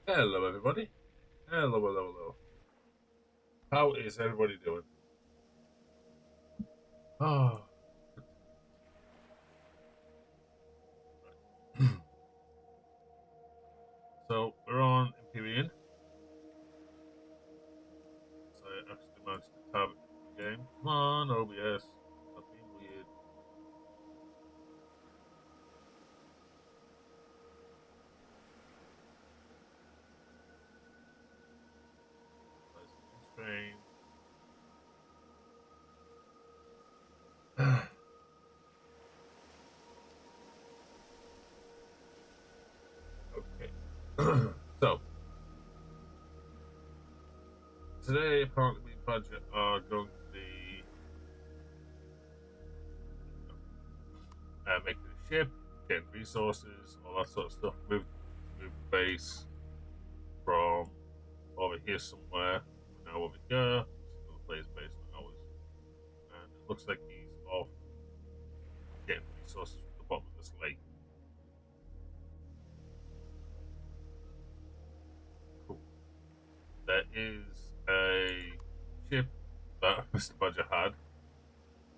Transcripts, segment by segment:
Hello, everybody. Hello, hello, hello. How is everybody doing? Oh, so we're on Empyrion. So I actually managed to tab it into the game. Come on, OBS. Stop being weird. Nice screen. Okay. So today, apparently, me and Badger are going to be making a ship, getting resources, all that sort of stuff. Move the base from over here somewhere. Now over here. This is another player's base, not ours. And it looks like he's off getting resources from the bottom of this lake. Cool. There is a ship that Mr. Badger had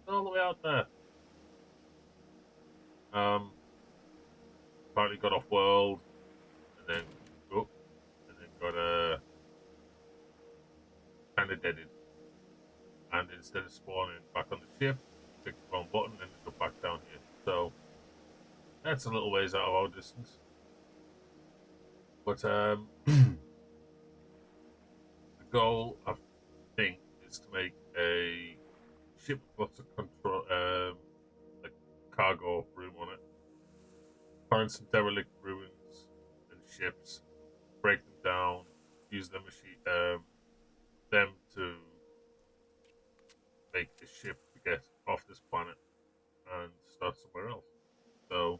all the way out there. Apparently got off world and then got kind of deaded. And instead of spawning back on the ship, clicked the wrong button and ended up back down here. So that's a little ways out of our distance. But the goal, I think, is to make a ship with lots of control, like cargo room on it. Find some derelict ruins and ships, break them down, use them to make a ship to get off this planet and start somewhere else. So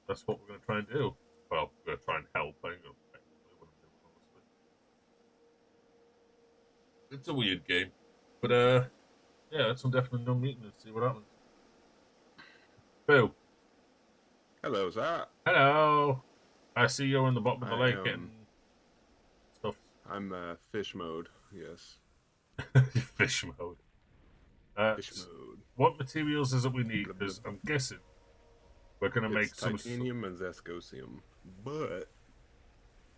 that's what we're going to try and do. Well, we're going to try and help. I ain't going to technically what I'm doing, honestly. It's a weird game, but yeah, that's some definitely no meeting and see what happens. Boo. Hello, Zach. Hello. I see you're in the bottom of the I lake am. getting stuff. I'm fish mode. Yes, Fish mode. fish mode. What materials is it we need? Blah, blah, Because blah. I'm guessing we're gonna It's make some. titanium and zascosium, but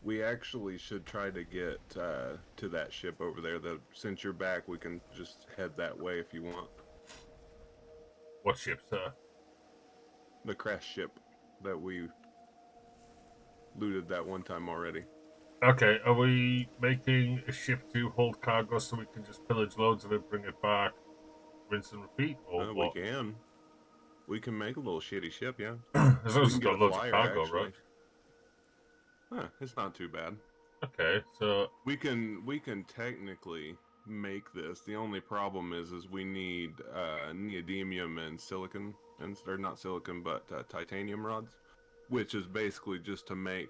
we actually should try to get to that ship over there. Since you're back, we can just head that way if you want. What ships, sir? The crash ship that we looted that one time already. Okay, are we making a ship to hold cargo so we can just pillage loads of it, bring it back, rinse and repeat, or We what? can. We can make a little shitty ship, yeah. As long We as can it's get a got loads of flyer, cargo, right? actually. Huh, it's not too bad. Okay, so We can technically make this. The only problem is we need neodymium and silicon, and they're not silicon but titanium rods, which is basically just to make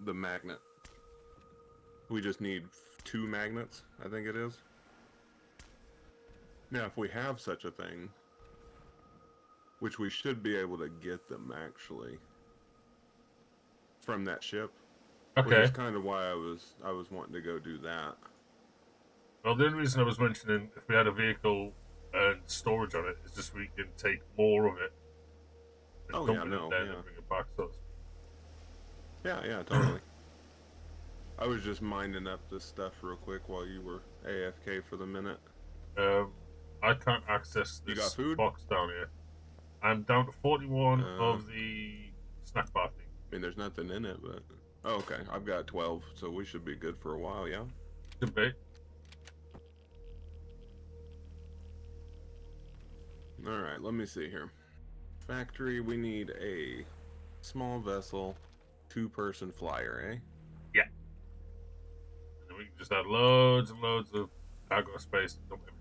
the magnet. We just need two magnets, I think it is. Now, if we have such a thing, which we should be able to get them actually from that ship, which is okay. kind of why I was wanting to go do that. Well, the only reason I was mentioning if we had a vehicle and storage on it is just we can take more of it and Oh dump yeah, it in no, there and then yeah, bring it back. So yeah, totally. I was just minding up this stuff real quick while you were AFK for the minute. um, I can't access You got this food? box down here. I'm down to 41 I of the snack bar thing. mean, there's nothing in it, but oh, okay. I've got 12, so we should be good for a while. Yeah. Should be. All right. Let me see here. Factory. We need a small vessel, two-person flyer, eh? Yeah. And then we can just add loads and loads of cargo space to dump everything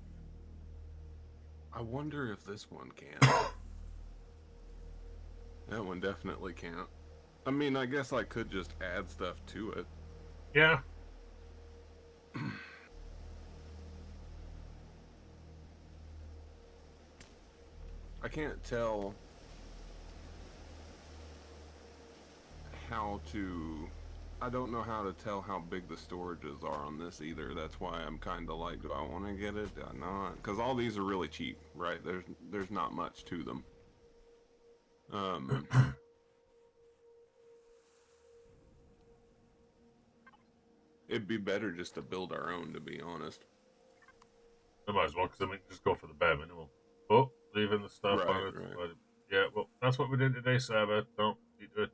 I wonder if this one can. That one definitely can't. I mean, I guess I could just add stuff to it. in. Yeah. I can't tell how to. I don't know how to tell how big the storages are on this either. That's why I'm kind of like, do I want to get it? Do I not? Because all these are really cheap, right? There's not much to them. It'd be better just to build our own, to be honest. I might as well, because I mean, just go for the bare minimum. Oh, leaving the stuff Right, on it. right. Yeah, well, that's what we did today, Server. Don't need to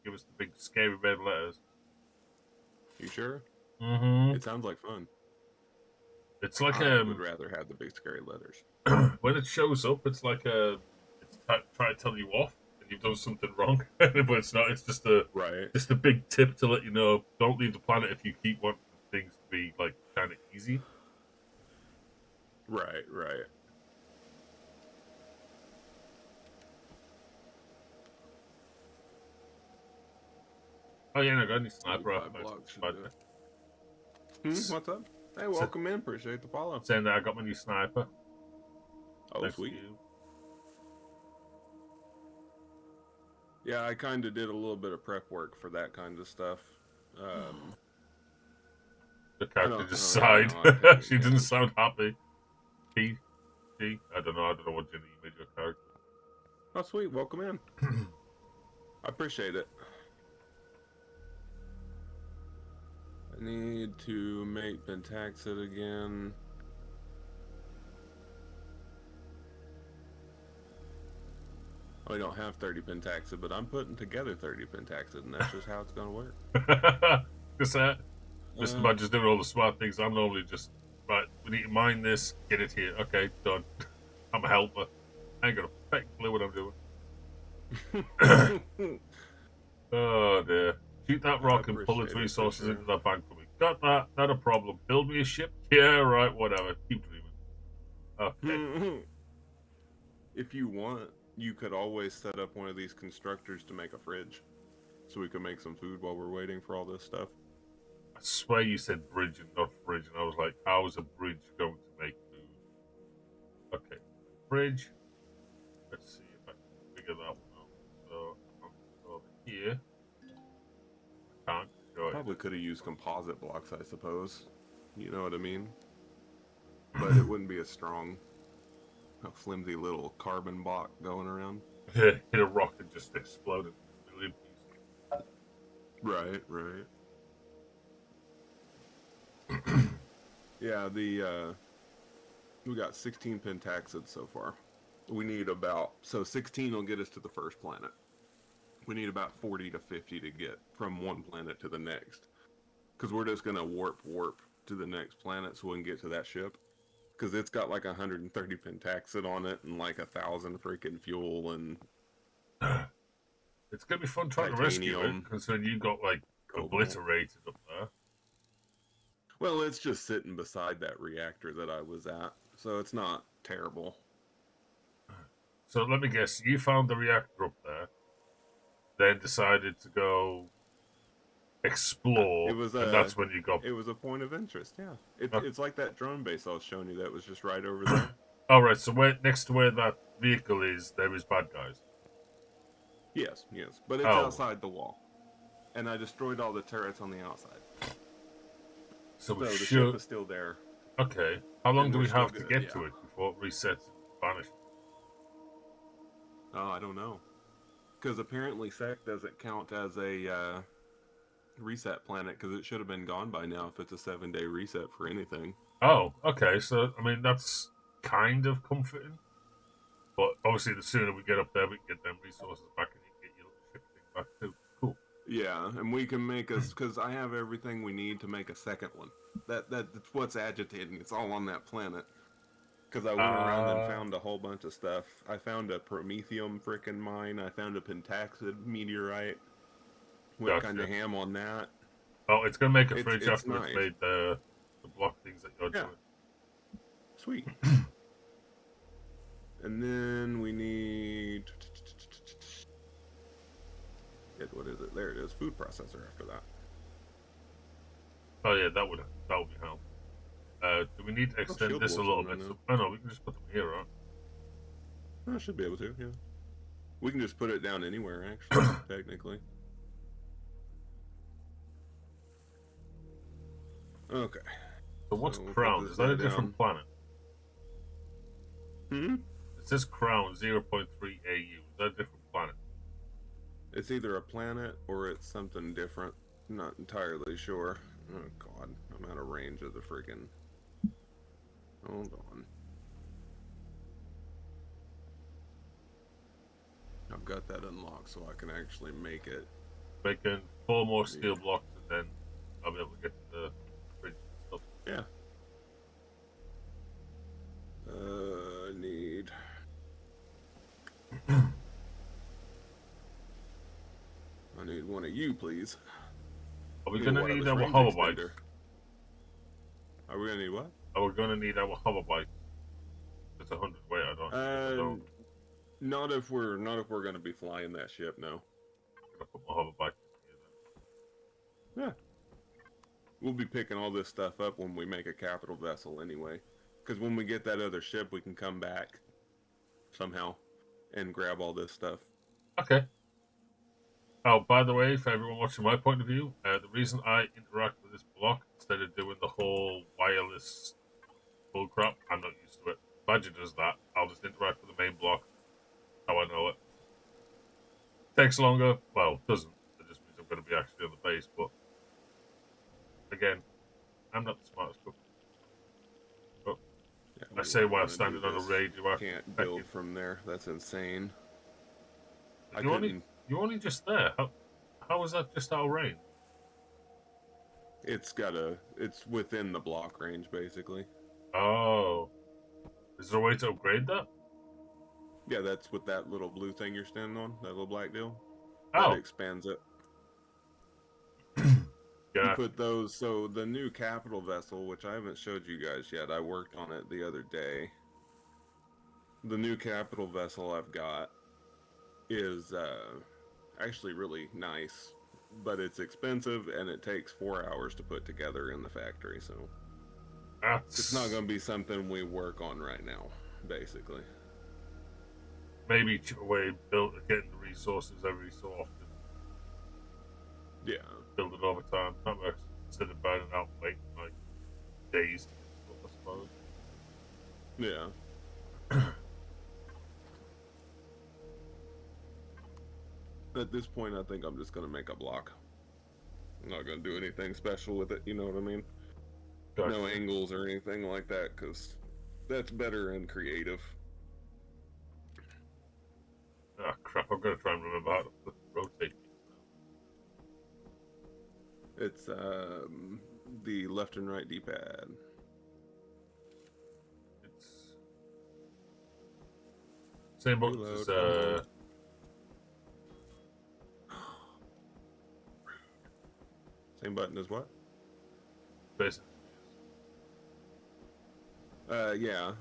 give us the big scary red letters. You sure? Mm-hmm. It sounds like fun. It's like I would rather have the big scary letters. when it shows up, it's like it's trying to tell you off, and you've done something wrong, but it's not. It's Right, just a big tip to let you know. Don't leave the planet if you keep wanting things to be like kind of easy. right, right. Oh yeah, no, I got any sniper 25 rifles. blocks should do it. What's up? Hey, So, welcome in. Appreciate the follow. saying that I got my new sniper. Oh, Thanks sweet. to you. Yeah, I kind of did a little bit of prep work for that kind of stuff. The character just I don't sighed. really know. She didn't sound happy. I don't know what gender you made your character. Oh, sweet. Welcome in. I appreciate it. I need to make Pentaxid again. We don't have 30 Pentaxid, but I'm putting together 30 Pentaxid, and that's just how it's going to work. Just that. Mr. Badger's doing all the smart things. I'm normally just, right, we need to mine this, get it here. Okay, done. I'm a helper. I ain't got a peck clue what I'm doing. Oh dear. Shoot that rock and pull its resources into that bank for me. Got that. Not a problem. Build me a ship? Yeah, right, whatever. Keep dreaming. Okay. If you want, you could always set up one of these constructors to make a fridge. So we can make some food while we're waiting for all this stuff. I swear you said bridge and not fridge, and I was like, how is a bridge going to make food? Okay. Bridge. Let's see if I can figure that one out. So, I'm over here. I can't go Probably could have used composite blocks, I suppose. You know what I mean? But it wouldn't be as strong. A flimsy little carbon block going around. Hit a rock and just exploded in a million pieces. Right, right. Yeah, we got 16 pentaxids so far. We need about 16 will get us to the first planet. We need about 40 to 50 to get from one planet to the next. Because we're just gonna warp to the next planet so we can get to that ship. Because it's got like 130 pentaxid on it and like 1,000 freaking fuel and it's gonna be fun trying to rescue it, considering you got like obliterated up there. Well, it's just sitting beside that reactor that I was at, so it's not terrible. So let me guess, you found the reactor up there, then decided to go explore, and that's when you got... It was a point of interest, yeah. It's like that drone base I was showing you that was just right over there. Alright, so next to where that vehicle is, there is bad guys. Yes, but it's outside the wall. And I destroyed all the turrets on the outside. So the ship is still there. Okay. How long do we have to get to it before it resets and vanishes? Oh, I don't know. Because apparently Sec doesn't count as a reset planet, because it should have been gone by now if it's a 7-day reset for anything. Oh, okay. So, I mean, that's kind of comforting. But obviously, the sooner we get up there, we can get them resources back and you can get your little ship thing back too. Cool. Yeah, and we can make us, because I have everything we need to make a second one. That's what's agitating. It's all on that planet. Because I went around and found a whole bunch of stuff. I found a promethium frickin' mine. I found a pentaxid meteorite. Went kind of ham on that. Oh, it's going to make a fridge after it's made the block things that you're doing. Sweet. And then we need... What is it? There it is. Food processor after that. Oh yeah, that would be helpful. Do we need to extend this a little bit? Oh no, we can just put them here, right? I should be able to, yeah. We can just put it down anywhere, actually, technically. Okay. So what's So we'll put Crown? this Is that guy a different down. planet? Hmm? It says Crown 0.3 AU. Is that a different planet? It's either a planet or it's something different. Not entirely sure. Oh god, I'm out of range of the freaking. Hold on. I've got that unlocked so I can actually make it. Making 4 more steel blocks and then I'll be able to get to the bridge and stuff. Yeah. Need. I need one of you, please. Are we You know gonna what? need This our range hover bikes? extender. Are we gonna need what? Are we gonna need our hover bikes? It's 100 weight. I don't use them. I don't. Not if we're gonna be flying that ship. No. I'm gonna put my hover bike in here Yeah. We'll be picking all this stuff up when we make a capital vessel anyway. Because when we get that other ship, we can come back somehow and grab all this stuff. then. Okay. Oh, by the way, for everyone watching my point of view, the reason I interact with this block instead of doing the whole wireless bullcrap, I'm not used to it. Badger does that. I'll just interact with the main block. How I know it. Takes longer. Well, doesn't. It just means I'm going to be actually on the base. But again, I'm not the smartest cook. But Yeah, I we say wouldn't while want to do standing on a this. radioactive Can't packet. build from there. That's insane. I You only couldn't. you only just there. How is that just out of range? It's within the block range, basically. Oh, is there a way to upgrade that? Yeah, that's with that little blue thing you're standing on, that little black deal. That Oh, expands it. You yeah. put those, so the new capital vessel, which I haven't showed you guys yet, I worked on it the other day. The new capital vessel I've got is actually really nice, but it's expensive and it takes 4 hours to put together in the factory, so it's not That's going to be something we work on right now, basically. maybe a cheaper way of getting the resources every so often. Yeah. Build it over time. That works instead of burning out waiting like days to get stuff, I suppose. Yeah. At this point, I think I'm just going to make a block. I'm not going to do anything special with it, you know what I mean? Gotcha. No angles or anything like that, because that's better in creative. Ah, crap. I'm going to try and remember how to rotate these now. It's the left and right D-pad. It's same buttons Reload. as Same button as what? basically. Yeah.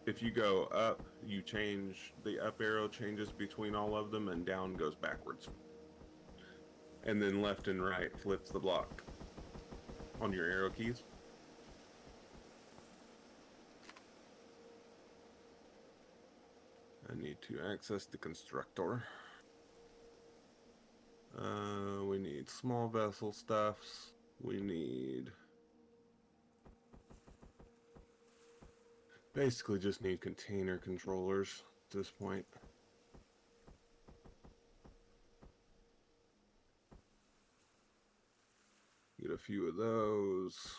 If you go up, you change the up arrow changes between all of them, and down goes backwards. And then left and right flips the block on your arrow keys. I need to access the constructor. We need small vessel stuffs. We need... basically just need container controllers at this point. Get a few of those.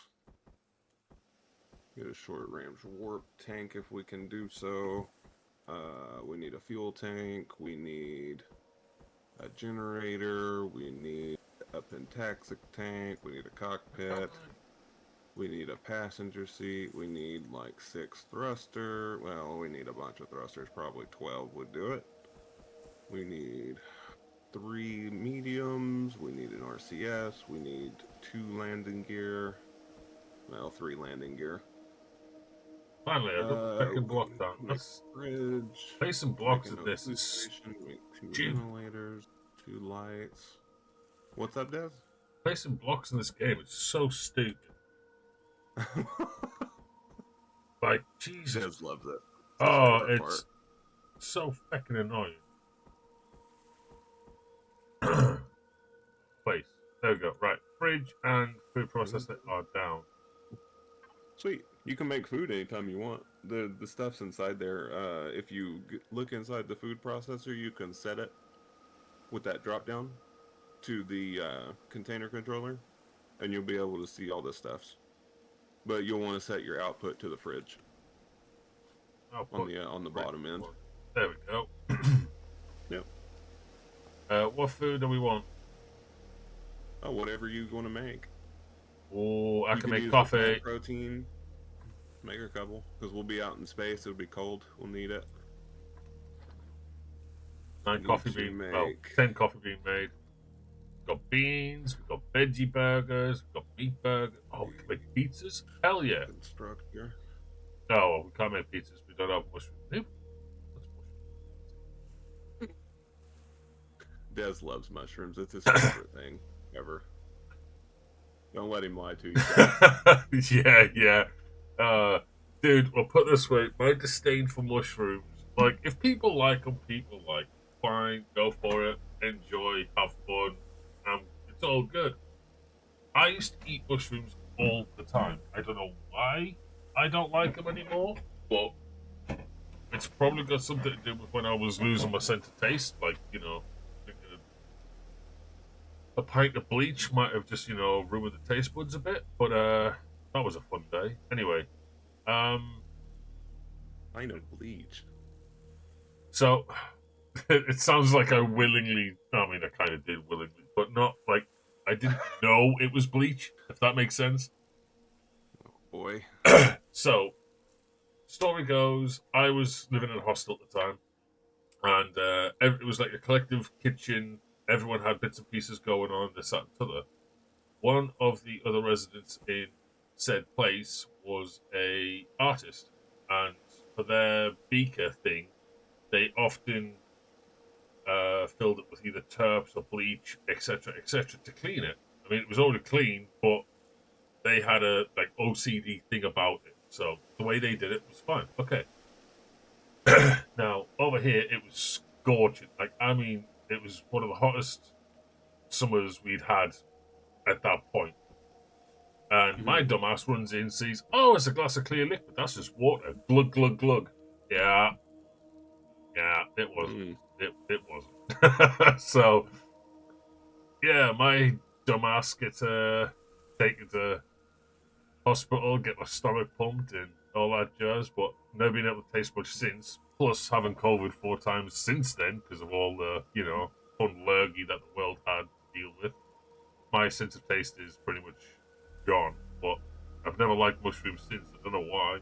Get a short range warp tank if we can do so. We need a fuel tank. We need a generator. We need a pentaxic tank. We need a cockpit. We need a passenger seat. We need like 6 thruster. Well, we need a bunch of thrusters. Probably 12 would do it. We need 3 mediums. We need an RCS. We need 2 landing gear. Well, 3 landing gear. Finally, I got the second block down. Make That's bridge. placing blocks in this is Station. Make 2 stupid. ventilators. 2 lights. What's up, Des? Placing blocks in this game is so stupid. Like Jesus. Des loves it. Oh, it's so fucking annoying. Place. There we go. Right. fridge and food processor are down. Sweet. You can make food anytime you want. The stuff's inside there. If you look inside the food processor, you can set it with that drop down to the container controller, and you'll be able to see all the stuffs. But you'll want to set your output to the fridge I'll put on the fridge bottom end. one. There we go. Yep. What food do we want? Oh, whatever you want to make. Oh, I You can could make use the coffee. plant protein. Make a couple, because we'll be out in space. It'll be cold. We'll need it. 9 coffee bean. Well, 10 coffee being made. We've got beans. We've got veggie burgers. We've got meat burgers. Oh, we can make pizzas. Hell yeah. Constructor. Oh, well, we can't make pizzas. We don't have mushrooms. What's Des loves mushrooms. It's his favorite thing ever. Don't let him lie to you. yeah. Dude, I'll put it this way: my disdain for mushrooms. Like, if people like them, people like them. Fine, go for it. Enjoy, have fun. It's all good. I used to eat mushrooms all the time. I don't know why I don't like them anymore, but it's probably got something to do with when I was losing my sense of taste. Like, thinking a pint of bleach might have just, ruined the taste buds a bit. But that was a fun day. Anyway, um, I know bleach. so it sounds like I willingly. I mean, I kind of did willingly, but not like I didn't know it was bleach. If that makes sense. Boy. So, story goes, I was living in a hostel at the time, and it was like a collective kitchen. Everyone had bits and pieces going on, this, that, and t'other. One of the other residents in said place was a artist, and for their beaker thing, they often filled it with either turps or bleach, etc., to clean it. I mean, it was already clean, but they had a like OCD thing about it. So the way they did it was fine. Okay. Now over here, it was scorching. Like, I mean, it was one of the hottest summers we'd had at that point. And my dumbass runs in, sees, oh, it's a glass of clear liquid. That's just water. Glug, glug, glug. Yeah, it wasn't. It wasn't. So, yeah, my dumbass gets taken to hospital, get my stomach pumped, and all that jazz. But never been able to taste much since. Plus, having COVID 4 times since then because of all the, fun lurgy that the world had to deal with. My sense of taste is pretty much gone. But I've never liked mushrooms since. I don't know why.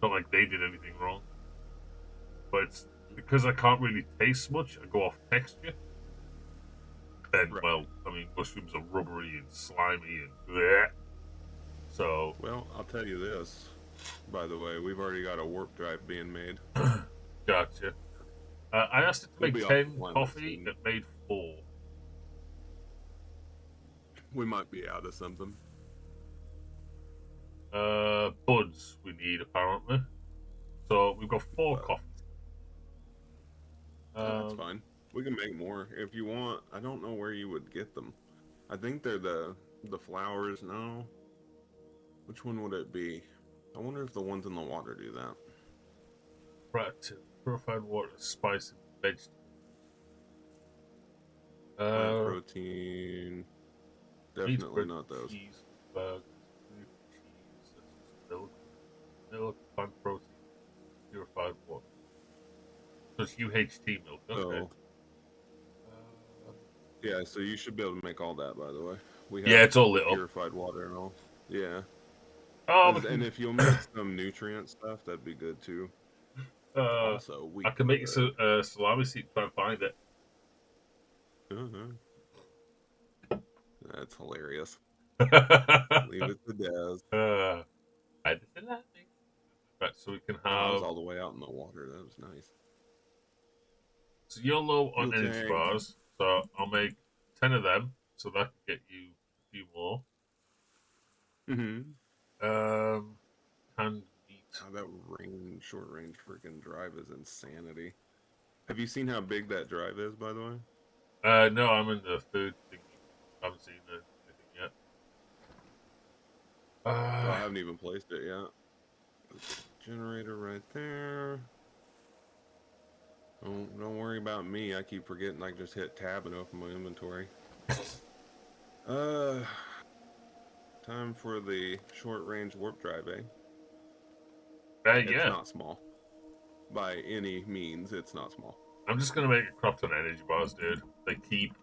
Not like they did anything wrong. But it's because I can't really taste much. I go off texture. And, Right. well, I mean, mushrooms are rubbery and slimy and bleh. So. Well, I'll tell you this. By the way, we've already got a warp drive being made. Gotcha. I asked it to make 10 coffee. Soon. It made 4. We might be out of something. Buds we need, apparently. So we've got 4 coffee. That's fine. We can make more if you want. I don't know where you would get them. I think they're the flowers. No. Which one would it be? I wonder if the ones in the water do that. Purified water, spice, and vegetables. Plant protein. Definitely not those. Cheese, burgers, beef, cheese, that's just milk, plant protein, purified water. So it's UHT milk. Okay. So, yeah, so you should be able to make all that. By the way, we have it's all lit up. Purified water and all. Yeah. Oh, and if you'll make some nutrient stuff, that'd be good too. Also, I can make a salami seed. Try and find it. That's hilarious. Leave it to Des. I did that thing. Right, so we can I was have. all the way out in the water. That was nice. So you're low on Fuel energy tank. bars, so I'll make 10 of them, so that can get you a few more. Canned meat. That short range freaking drive is insanity. Have you seen how big that drive is, by the way? No, I'm in the food thing. I haven't seen anything yet. So I haven't even placed it yet. Generator right there. Don't worry about me. I keep forgetting I can just hit tab and open my inventory. Uh, Time for the short range warp drive, eh? It's Yeah. not small. By any means, it's not small. I'm just gonna make a crop ton of energy bars, dude. They keep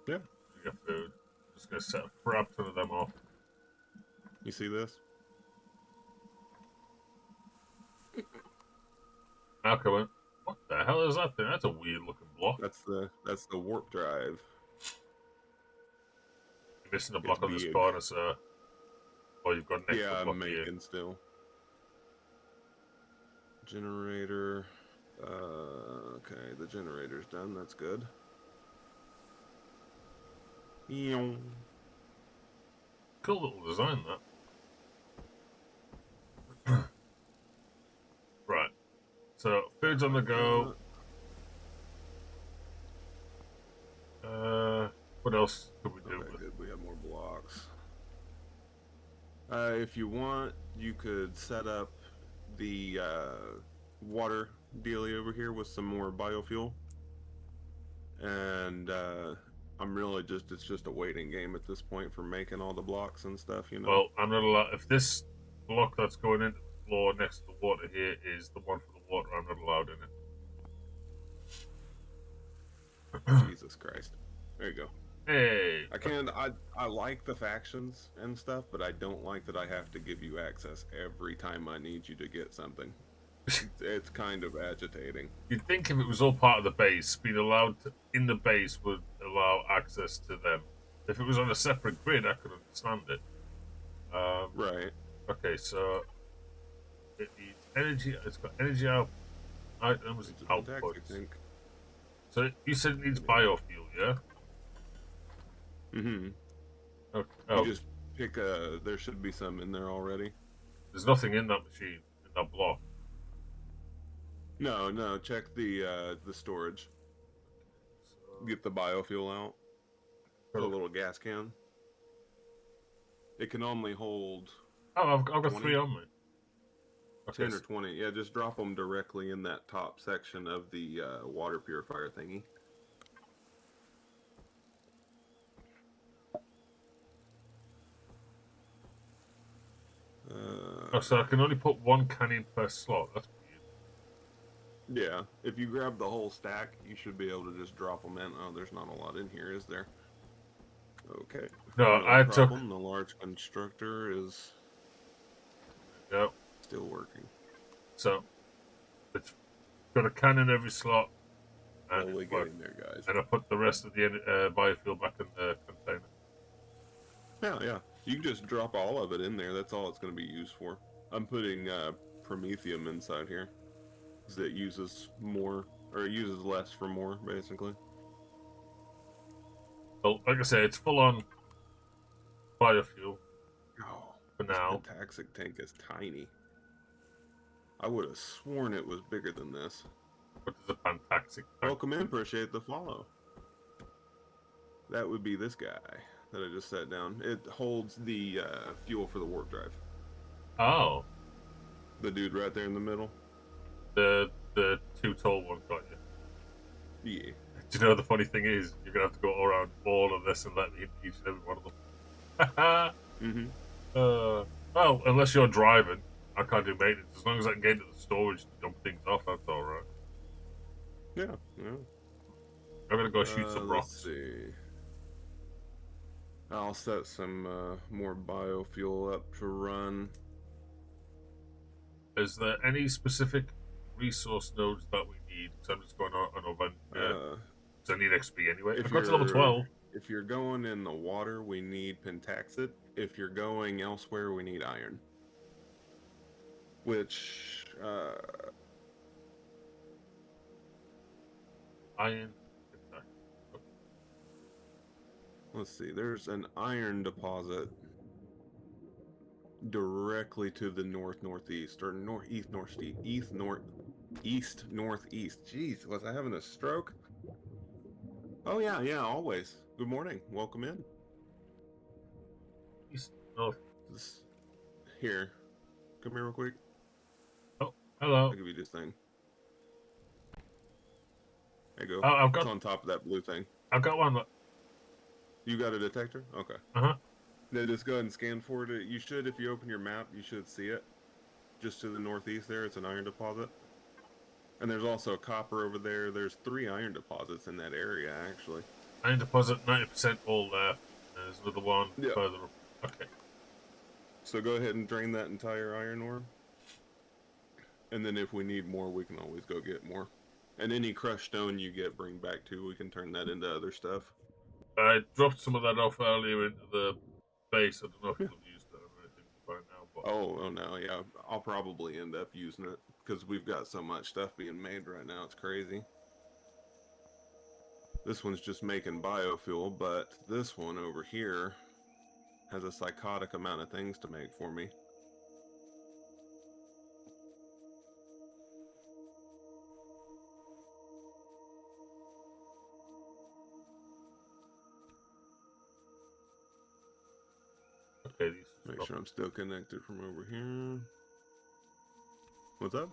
Yeah. your food. Just gonna set a crap ton of them off. You see this? Okay, well, what the hell is that thing? That's a weird looking block. That's the warp drive. You're missing a It's block on this big. corner, sir. Or you've got an extra Yeah, I'm block here. making still. Generator. Okay, the generator's done. That's good. Eow. Cool little design, that. Right. So, food's on the go. What else could we do Okay, with? good. We have more blocks. If you want, you could set up the water dealie over here with some more biofuel. And I'm really it's just a waiting game at this point for making all the blocks and stuff, you know? Well, I'm not allowed. If this block that's going into the floor next to the water here is the one for the water, I'm not allowed in it. Jesus Christ. There you go. Hey. I like the factions and stuff, but I don't like that I have to give you access every time I need you to get something. It's kind of agitating. You'd think if it was all part of the base, being allowed in the base would allow access to them. If it was on a separate grid, I could understand it. Right. Okay, so it needs energy. It's got energy out. Items It's a output. tank. So you said it needs biofuel, yeah? Mm-hmm. Okay. You Oh, just pick a... There should be some in there already. there's nothing in that machine, in that block. No. Check the storage. So, Get the biofuel out. The little gas can. It can only hold... oh, I've got 20? 3 on me. Okay, 10 or 20. Yeah, just drop them directly in that top section of the water purifier thingy. so I can only put 1 can in per slot. That's weird. Yeah, if you grab the whole stack, you should be able to just drop them in. Oh, there's not a lot in here, is there? Okay. No, I took... problem. The large constructor is Yep. still working. So, it's got a can in every slot. And Slowly getting there, guys. And I put the rest of the biofuel back in the container. Yeah. You can just drop all of it in there. That's all it's going to be used for. I'm putting promethium inside here. Because it uses more, or it uses less for more, basically. Well, like I say, it's full on biofuel Oh, for now. the taxic tank is tiny. I would have sworn it was bigger than this. But it's a fantastic tank. Welcome in, appreciate the follow. That would be this guy that I just set down. It holds the fuel for the warp drive. Oh. The dude right there in the middle? The 2 tall ones got you. Yeah. Do you know the funny thing is, you're going to have to go around all of this and let me hit each and every one of them. Well, unless you're driving, I can't do maintenance. As long as I can get into the storage to dump things off, that's alright. Yeah. I'm going to go shoot some rocks. Let's see. I'll set some more biofuel up to run. Is there any specific resource nodes that we need? Because I'm just going on over. So I need XP anyway. I've got to level 12. If you're going in the water, we need pentaxid. If you're going elsewhere, we need iron. Which, Iron. let's see, there's an iron deposit directly to the northeast, or northeast. Jeez, was I having a stroke? Oh yeah, always. Good morning, welcome in. North. Here, come here real quick. Oh, hello. I'll give you this thing. There you Oh, go. It's on top of that blue thing. I've got one. Look. You got a detector? Okay. Uh-huh. Then just go ahead and scan for it. You should, if you open your map, you should see it. Just to the northeast there, it's an iron deposit. And there's also copper over there. There's 3 iron deposits in that area, actually. Iron deposit, 90% all there. There's another one Yep. further up. Okay. So go ahead and drain that entire iron ore. And then if we need more, we can always go get more. And any crushed stone you get, bring back too. We can turn that into other stuff. I dropped some of that off earlier into the base. I don't know if you'll use that or anything right now. But... Oh no, yeah. I'll probably end up using it. Because we've got so much stuff being made right now. It's crazy. This one's just making biofuel, but this one over here has a psychotic amount of things to make for me. Okay, these Make sure I'm still connected from over here. What's up?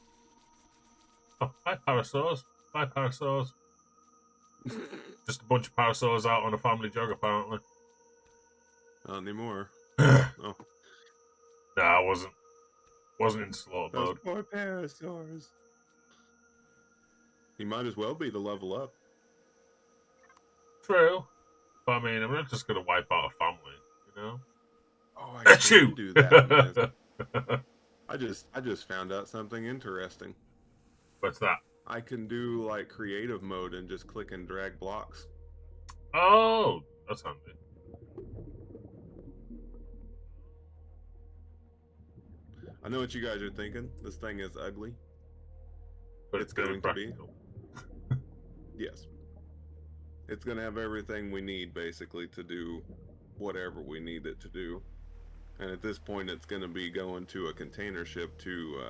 Oh, hi, parasaurs. Hi, parasaurs. Just a bunch of parasaurs out on a family jog, apparently. Not anymore. Nah, Oh. I wasn't in slaughter Those mode. poor parasaurs. You might as well be to level up. True. But I mean, I'm not just going to wipe out a family, you know? Oh, I Achoo! can do that. I just found out something interesting. What's that? I can do like creative mode and just click and drag blocks. Oh, that's handy. I know what you guys are thinking. This thing is ugly. But It's going to be. practical. Yes. It's going to have everything we need, basically, to do whatever we need it to do. And at this point, it's going to be going to a container ship to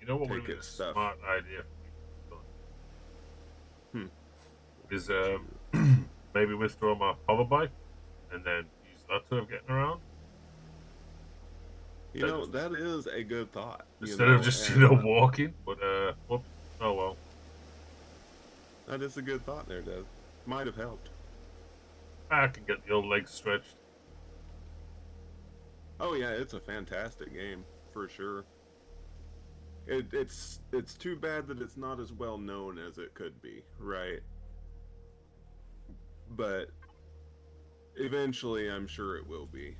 You know what would take be a its stuff. smart idea for me? Is maybe withdraw my hover bike and then use that sort of getting around. You know, that is a good thought. Instead of just, walking. But, whoops. Oh well. That is a good thought there, Des. Might have helped. I can get the old legs stretched. Oh yeah, it's a fantastic game, for sure. It's too bad that it's not as well known as it could be, right? But eventually I'm sure it will be.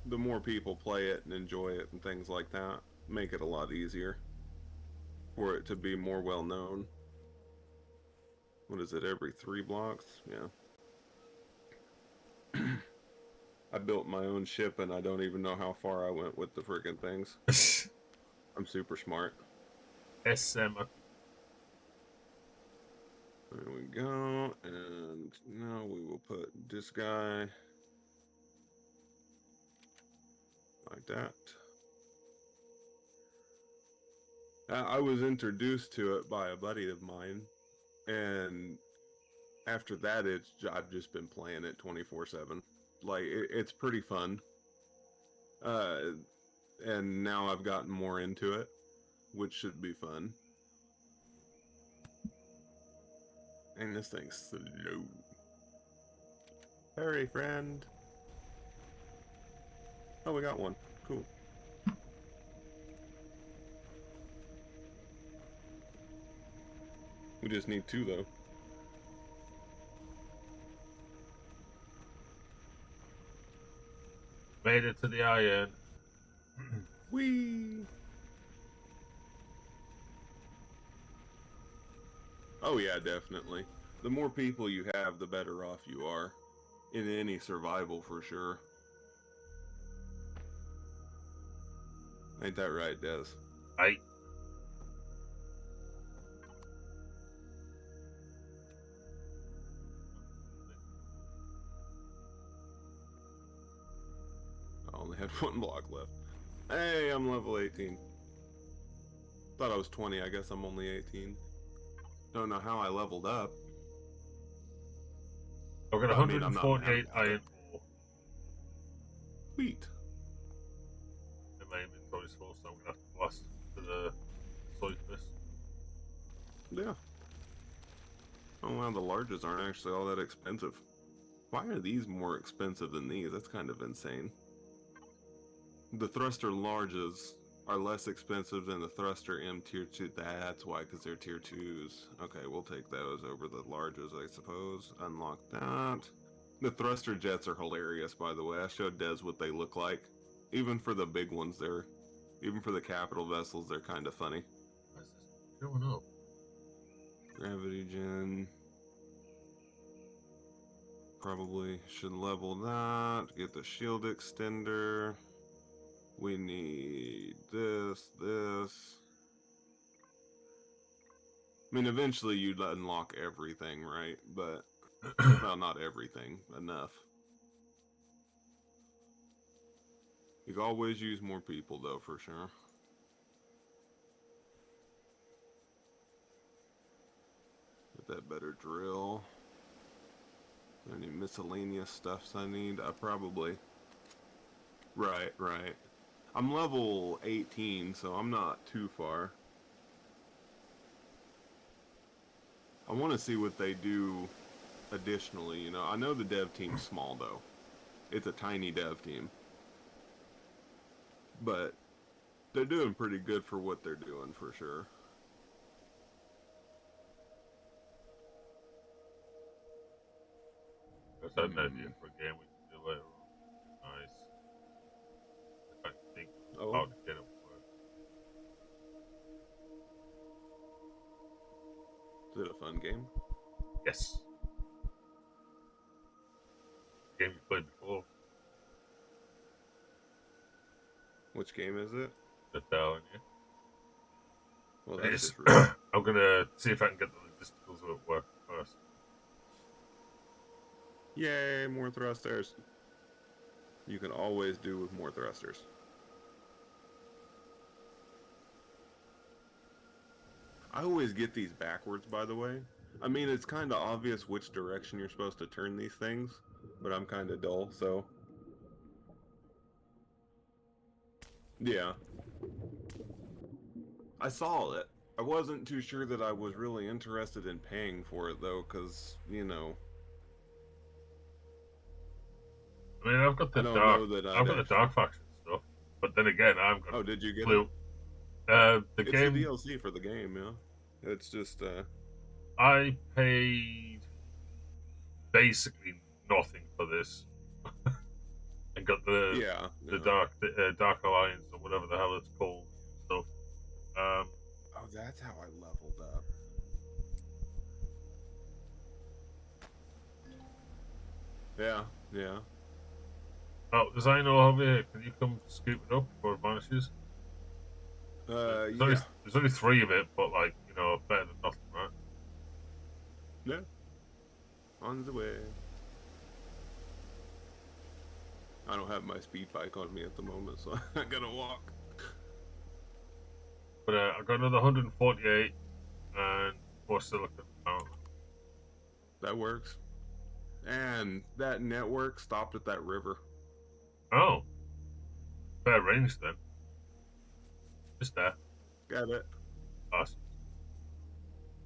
The more people play it and enjoy it and things like that, make it a lot easier for it to be more well known. What is it, every 3 blocks? Yeah. I built my own ship and I don't even know how far I went with the freaking things. I'm super smart. SM. There we go, and now we will put this guy like that. I was introduced to it by a buddy of mine, and after that, I've just been playing it 24/7. Like it's pretty fun, and now I've gotten more into it, which should be fun. And this thing's slow. Hurry, friend. Oh, we got one. Cool. We just need 2, though. Made it to the iron. Whee! Oh yeah, definitely. The more people you have, the better off you are. In any survival, for sure. Ain't that right, Des? Right. I only had 1 block left. Hey, I'm level 18. Thought I was 20, I guess I'm only 18. Don't know how I leveled up. I've got 148 iron ore. Sweet. And my inventory's full, so I'm gonna have to blast to the soy fist. Yeah. Oh wow, the larges aren't actually all that expensive. Why are these more expensive than these? That's kind of insane. The thruster larges are less expensive than the thruster M tier 2. That's why, because they're tier 2s. Okay, we'll take those over the larges, I suppose. Unlock that. The thruster jets are hilarious, by the way. I showed Des what they look like. Even for the big ones, even for the capital vessels, they're kind of funny. Why is this showing up? Gravity gen. Probably should level that. Get the shield extender. We need this. I mean, eventually you'd unlock everything, right? But, well, not everything. Enough. You can always use more people, though, for sure. Get that better drill. Any miscellaneous stuffs I need? Probably. Right. I'm level 18, so I'm not too far. I want to see what they do additionally, you know. I know the dev team's small, though. It's a tiny dev team. But they're doing pretty good for what they're doing, for sure. That's an idea for a game we can do later on. Nice. I think how to get it work. Is it a fun game? Yes. Game you played before. Which game is it? The telling you. Well, that's just rude. I'm gonna see if I can get the logisticals of it work first. Yay, more thrusters. You can always do with more thrusters. I always get these backwards, by the way. I mean, it's kind of obvious which direction you're supposed to turn these things, but I'm kind of dull, so... Yeah. I saw it. I wasn't too sure that I was really interested in paying for it, though, because, you know... I mean, I've got the dark faction stuff, but then again, I'm gonna. Oh, did you get it? The it's game. the DLC for the game, yeah. It's just I paid basically nothing for this, and got the Dark Alliance or whatever the hell it's called stuff. Oh, that's how I leveled up. Yeah. Oh, does I know over here? Can you come scoop it up before it vanishes? Yeah. There's only 3 of it, but like, you know, better than nothing, right? Yeah. On the way. I don't have my speed bike on me at the moment, so I gotta walk. But I got another 148 and 4 silicon. Oh. That works. And that network stopped at that river. Oh. Fair range then. Just there. Got it. Awesome.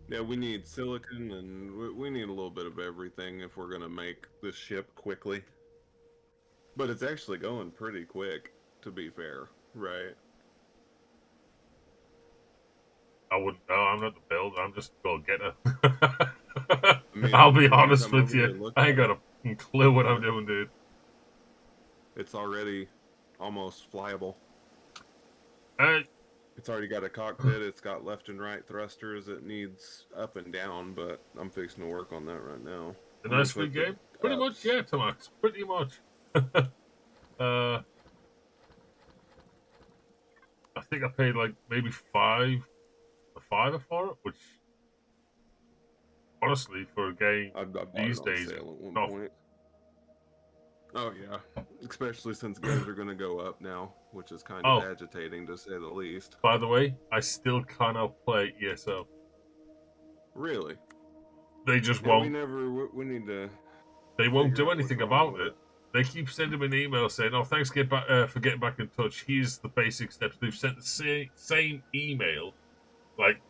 Yeah, we need silicon and we need a little bit of everything if we're gonna make this ship quickly. But it's actually going pretty quick, to be fair, right? I wouldn't know. I'm not the builder. I'm just go get her. I mean, I'll be honest with you. I ain't got a clue what I'm doing, dude. It's already almost flyable. Hey. It's already got a cockpit. It's got left and right thrusters. It needs up and down, but I'm fixing to work on that right now. A nice free game? Pretty much, yeah, Tomax. Pretty much. I think I paid like maybe $5 for it, which honestly for a game these days, at one point. Oh yeah, especially since games are going to go up now, which is kind of agitating to say the least. By the way, I still cannot play ESO. Really? They just won't. We need to. They won't do anything about it. They keep sending me an email saying, "Oh, thanks for getting back in touch. Here's the basic steps." They've sent the same email, like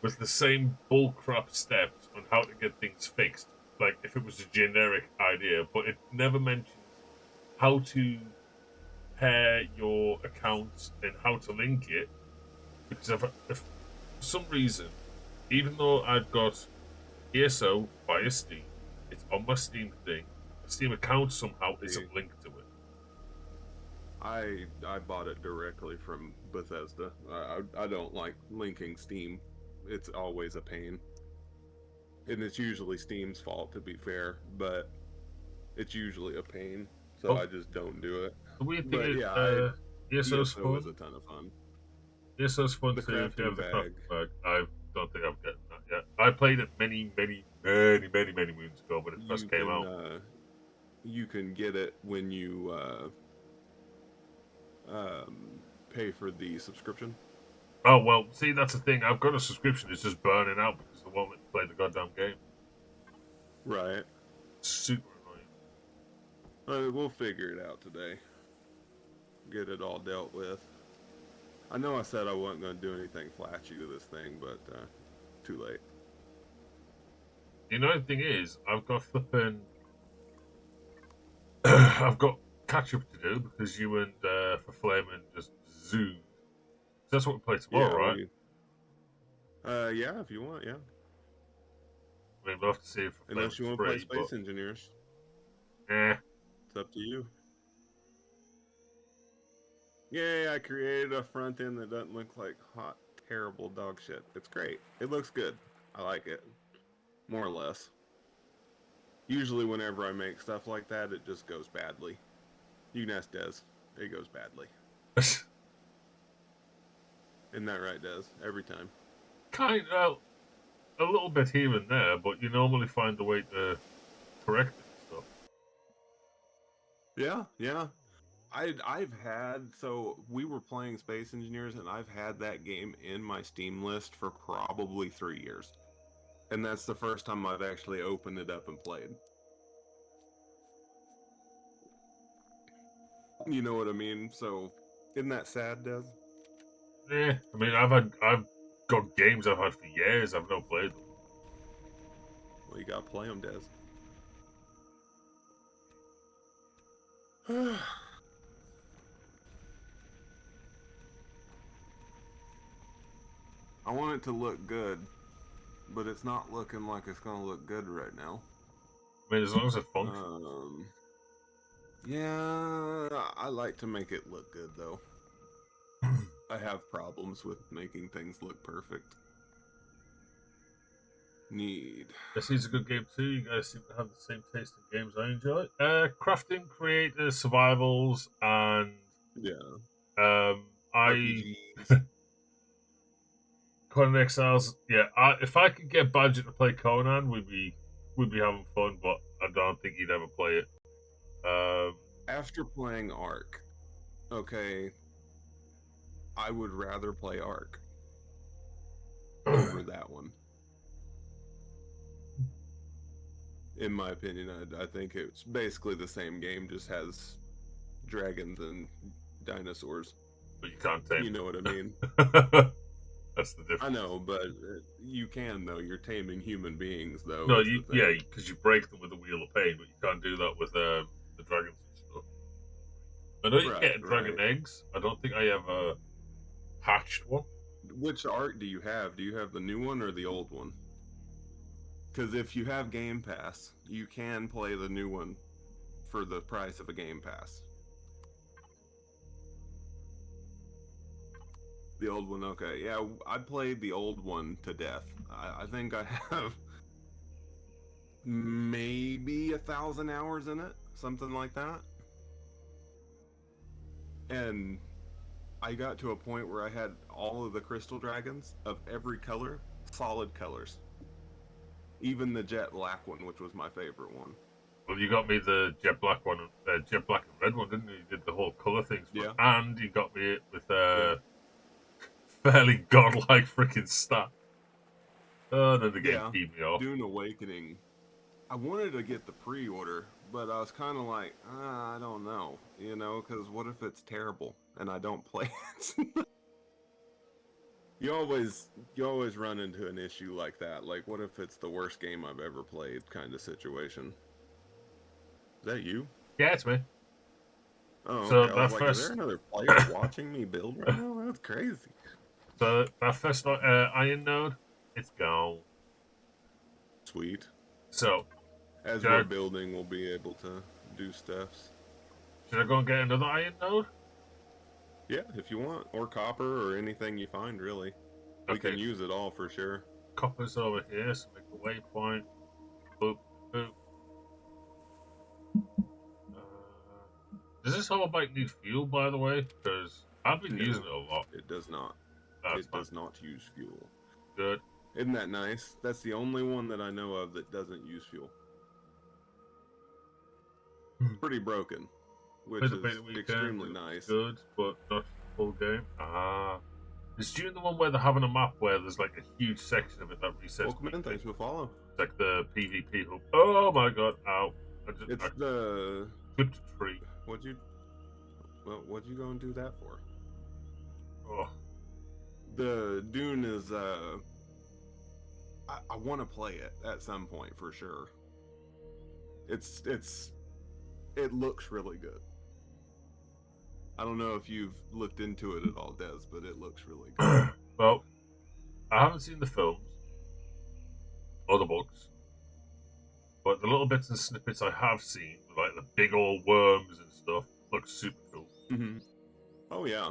with the same bullcrap steps on how to get things fixed. Like if it was a generic idea, but it never mentions how to pair your accounts and how to link it. Because if for some reason, even though I've got ESO via Steam, it's on my Steam thing. The Steam account somehow See, isn't linked to it. I bought it directly from Bethesda. I don't like linking Steam. It's always a pain, and it's usually Steam's fault, to be fair. But it's usually a pain, so But I just don't do it. the weird thing But is, yeah, ESO's ESO fun. is a ton of fun. ESO's fun The too if you crafting have the bag, crafting bag. I don't think I'm getting that yet. I played it many moons ago when it first you came can out. uh, you can get it when you pay for the subscription. Oh well, see that's the thing. I've got a subscription. It's just burning out because they won't let me play the goddamn game. Right. Super annoying. We'll figure it out today. Get it all dealt with. I know I said I wasn't going to do anything flashy to this thing, but too late. The annoying thing is, I've got flipping. I've got catch up to do because you and for Flamin just zoomed. That's what we play tomorrow, Yeah, right? we. Yeah, if you want, yeah. I mean, we'll have to see if Unless Flamin's you want to play free, but Space Engineers, eh. it's up to you. Yay! I created a front end that doesn't look like hot, terrible dog shit. It's great. It looks good. I like it, more or less. Usually, whenever I make stuff like that, it just goes badly. You can ask Des. It goes badly. Isn't that right, Des? Every time. Kind of a little bit here and there, but you normally find a way to correct it and stuff. Yeah, yeah. I've had, so we were playing Space Engineers, and I've had that game in my Steam list for probably 3 years, and that's the first time I've actually opened it up and played. You know what I mean? So, isn't that sad, Des? I mean, I've got games I've had for years. I've not played them. Well, you gotta play them, Des. I want it to look good, but it's not looking like it's gonna look good right now. I mean, as long as it functions. Yeah, I like to make it look good though. I have problems with making things look perfect. Need. This is a good game too. You guys seem to have the same taste in games I enjoy. Crafting, creators, survivals, and Yeah. I RPGs. Conan Exiles. Yeah, if I could get budget to play Conan, we'd be having fun. But I don't think he'd ever play it. After playing Ark, okay, I would rather play Ark over that one. In my opinion, I think it's basically the same game, just has dragons and dinosaurs. but you can't tame. You know what I mean? That's the difference. I know, but you can though. You're taming human beings, though. No, Is the thing. yeah, because you break them with the Wheel of Pain, but you can't do that with the dragons and stuff. I know you Right, get dragon right. eggs. I don't think I ever hatched one. Which Ark do you have? Do you have the new one or the old one? Because if you have Game Pass, you can play the new one for the price of a Game Pass. The old one, okay. Yeah, I played the old one to death. I think I have maybe 1,000 hours in it, something like that. And I got to a point where I had all of the crystal dragons of every color, solid colors. Even the jet black one, which was my favorite one. Well, you got me the jet black one, jet black and red one, didn't you? You did the whole color things for it. Yeah. And you got me it with Yeah. fairly godlike freaking stat. Oh, then the game Yeah. peed me off. Dune Awakening. I wanted to get the pre-order, but I was kind of like, I don't know, because what if it's terrible and I don't play it? You always run into an issue like that. Like, what if it's the worst game I've ever played kind of situation? Is that you? Yeah, it's me. Oh, So okay. I was that like, is there first, another player watching me build right now? That's crazy. iron node, it's gone. Sweet. So As should we're I, building, we'll be able to do stuffs. should I go and get another iron node? Yeah, if you want. Or copper or anything you find, really. We Okay, can use it all for sure. copper's over here, so make a waypoint. Boop, boop. Does this whole bike need fuel, by the way? Because I've been using No, it a lot. it does not. That's It fine. does not use fuel. Good. Isn't that nice? That's the only one that I know of that doesn't use fuel. Pretty broken, Play which the beta is weekend. extremely It was nice. good, but not full game. Ah. Is June the one where they're having a map where there's like a huge section of it that resets Welcome in, weekly? thanks for follow. It's like the PvP hub. Oh my god, ow. It's I the clipped a tree. what'd you go and do that for? Oh. The Dune is I want to play it at some point for sure. It looks really good. I don't know if you've looked into it at all, Des, but it looks really good. Well, I haven't seen the films or the books, but the little bits and snippets I have seen, like the big old worms and stuff, looks super cool. Mm-hmm. Oh yeah,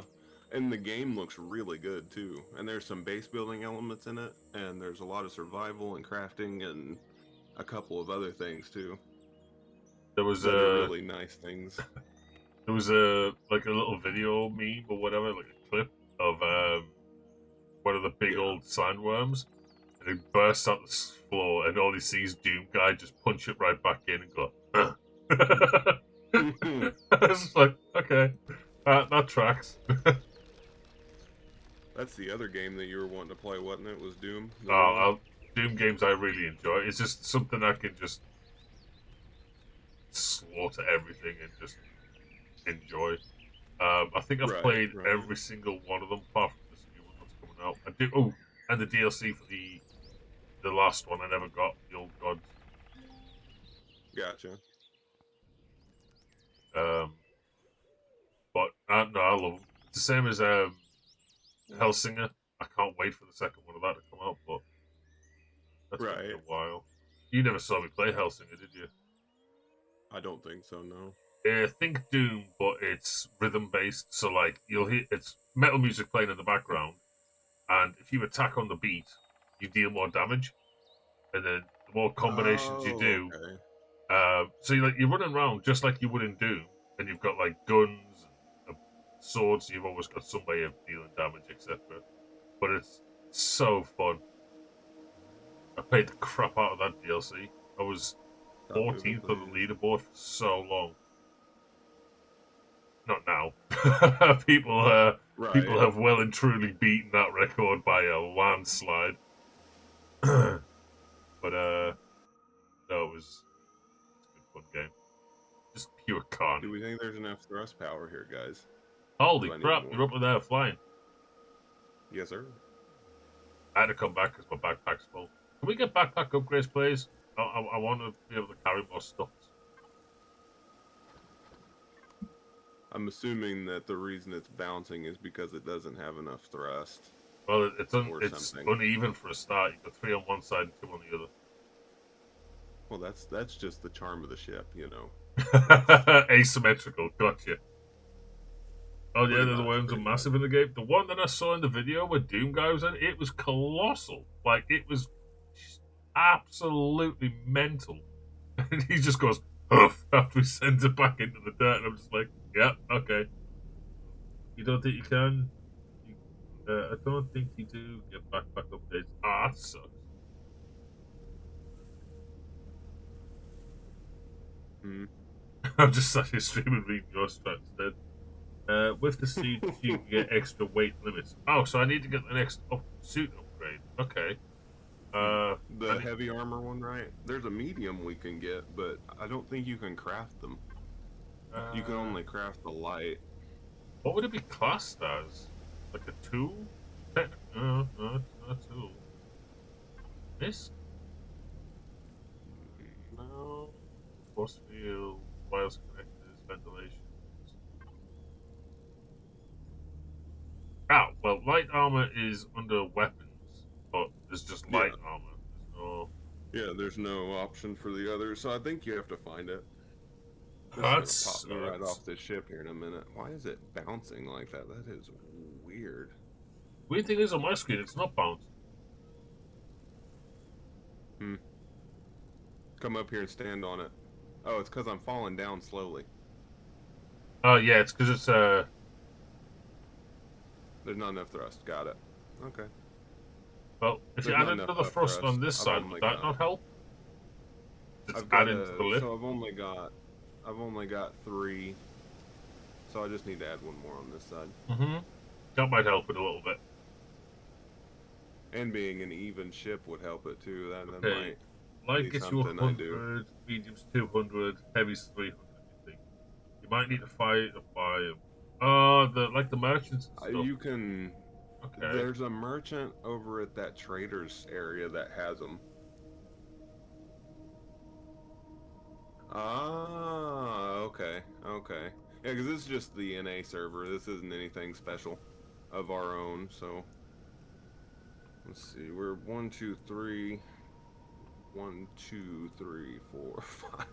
and the game looks really good too. And there's some base building elements in it, and there's a lot of survival and crafting and a couple of other things too. There was that are really nice things. There was a little video meme or whatever, like a clip of one of the big old sandworms, and it bursts out the floor, and all he sees Doom Guy just punch it right back in and go. I was just like, okay, that tracks. That's the other game that you were wanting to play, wasn't it? Was Doom? Doom games I really enjoy. It's just something I can just slaughter everything and just enjoy. I think I've played every single one of them apart from this new one that's coming out. I do. Oh, and the DLC for the last one I never got, the Old Gods. Gotcha. But no, I love them. It's the same as Hellsinger. I can't wait for the second one of that to come out, but that's going to be a while. You never saw me play Hellsinger, did you? I don't think so, no. Think Doom, but it's rhythm based. So like you'll hear it's metal music playing in the background, and if you attack on the beat, you deal more damage, and then the more combinations you do, so you're running around just like you would in Doom, and you've got like guns and swords. So you've always got some way of dealing damage, etc. But it's so fun. I played the crap out of that DLC. I was 14th on the leaderboard for so long. Not now. People have well and truly beaten that record by a landslide. But no, it was a good fun game. Just pure carnage. Do we think there's enough thrust power here, guys? Holy crap! You're up there flying. Yes, sir. I had to come back because my backpack's full. Can we get backpack upgrades, please? I want to be able to carry more stuff. I'm assuming that the reason it's bouncing is because it doesn't have enough thrust. Well, it's uneven for a start. You got 3 on one side and 2 on the other. Well, that's just the charm of the ship, you know. Asymmetrical, gotcha. Oh yeah, the worms are massive in the game. The one that I saw in the video where Doom Guy was in, it was colossal. Like, it was absolutely mental. And he just goes, huff, after he sends it back into the dirt. And I'm just like, yeah, okay. You don't think you can? I don't think you do get backpack updates. Ah, that sucks. I'm just sat here streaming reading your strats instead. With the suit, you can get extra weight limits. Oh, so I need to get the next suit upgrade. Okay. The any, heavy armor one, right? There's a medium we can get, but I don't think you can craft them. You can uh, only craft the light. what would it be classed as? Like a tool? No, it's not a tool. This? No. Force field, wireless connectors, ventilation. Ah, well, light armor is under weapons, but there's just light Yeah, armor. There's no. yeah. There's no option for the other, so I think you have to find it. This is That gonna pop me right sucks. off the ship here in a minute. Why is it bouncing like that? That is weird. Weird thing is on my screen, it's not bouncing. Hmm. Come up here and stand on it. Oh, it's because I'm falling down slowly. Oh yeah, it's because it's There's not enough thrust. Got it. Okay. well, if you There's not added enough another up thrust on thrust. this I've side, would only that got. not help? It's I've got adding to the a. lift. So I've only got. I've only got 3. So I just need to add 1 more on this side. Mm-hmm. That might help it a little bit. And being an even ship would help it too. That Okay, might light be gets you something I do. 100, medium's 200, heavy's 300. You think you might need to fight a fire? Oh, the merchants and stuff. You can. Okay. There's a merchant over at that traders area that has them. Ah, okay, okay. Yeah, because this is just the NA server. This isn't anything special of our own. So let's see. We're 1, 2, 3. 1, 2, 3, 4, 5.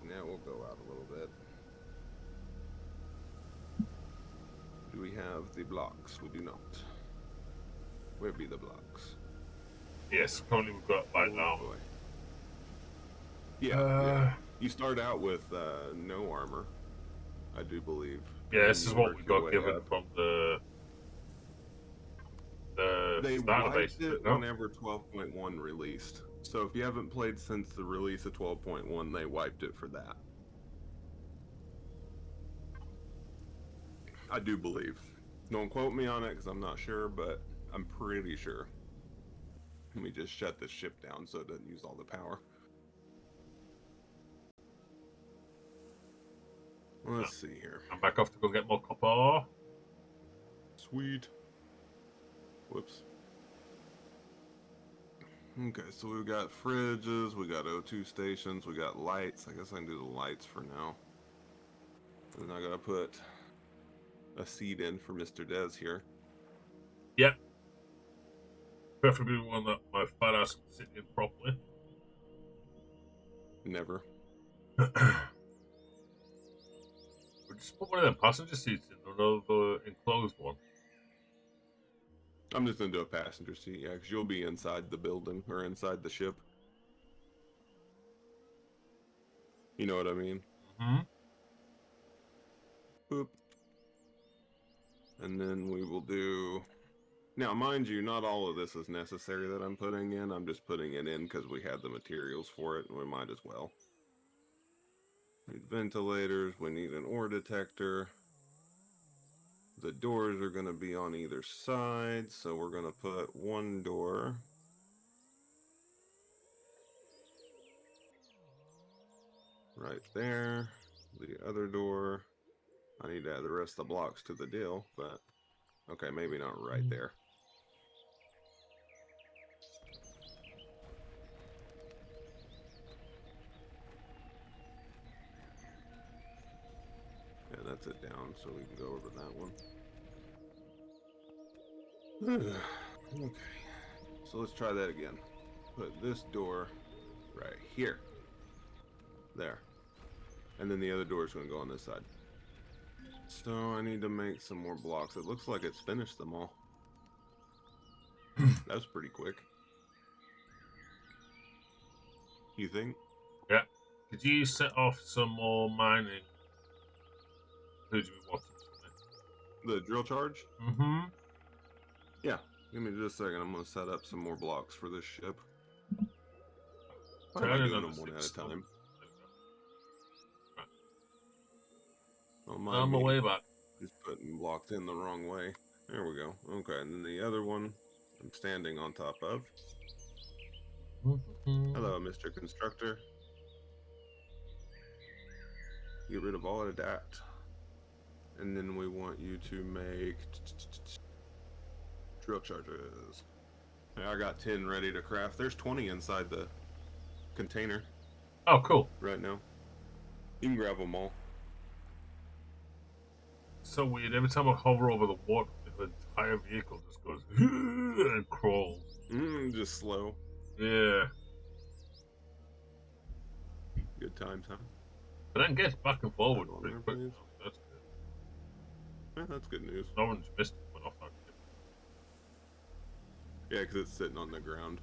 Now we'll go out a little bit. Do we have the blocks? We do not. Where be the blocks? Yes, currently we've got light Oh armor. boy. Yeah, yeah. You start out with no armor, I do believe. Yeah, And then this is you what we work your got way given up. from the They starter wiped base, is it it not? whenever 12.1 released. So if you haven't played since the release of 12.1, they wiped it for that. I do believe. Don't quote me on it because I'm not sure, but I'm pretty sure. Let me just shut this ship down so it doesn't use all the power. Let's see here. I'm back off to go get more copper. Sweet. Whoops. Okay, so we've got fridges, we got O2 stations, we got lights. I guess I can do the lights for now. And I gotta put a seat in for Mr. Dez here. Yep. Preferably one that my fat ass can sit in properly. Never. We'll just put one of them passenger seats in, another enclosed one. I'm just gonna do a passenger seat, yeah, because you'll be inside the building or inside the ship. You know what I mean? Mm-hmm. Boop. And then we will do... Now, mind you, not all of this is necessary that I'm putting in. I'm just putting it in because we had the materials for it, and we might as well. We need ventilators. We need an ore detector. The doors are going to be on either side, so we're going to put 1 door. Right there. The other door. I need to add the rest of the blocks to the deal, but... Okay, maybe not right there. Yeah, that's it down, so we can go over that one. Okay, so let's try that again. Put this door right here. There. And then the other door is going to go on this side. So I need to make some more blocks. It looks like it's finished them all. That was pretty quick. You think? Yeah. Could you set off some more mining? Who do we want The drill charge? Mm-hmm. Yeah. Give me just a second. I'm going to set up some more blocks for this ship. Why am I Turning doing on them the one at a six time? Right. Don't On mind my me. way back. Just putting blocks in the wrong way. There we go. Okay, and then the other one I'm standing on top of. Hello, Mr. Constructor. Get rid of all of that. And then we want you to make drill charges. I got 10 ready to craft. There's 20 inside the container Oh, cool. right now. You can grab them all. So weird. Every time I hover over the water, the entire vehicle just goes and crawls. Just slow. Yeah. Good times, huh? But then gets back and forward On pretty there, quick. please. That's good. Yeah, that's good news. An orange mist went off that ship. Yeah, because it's sitting on the ground.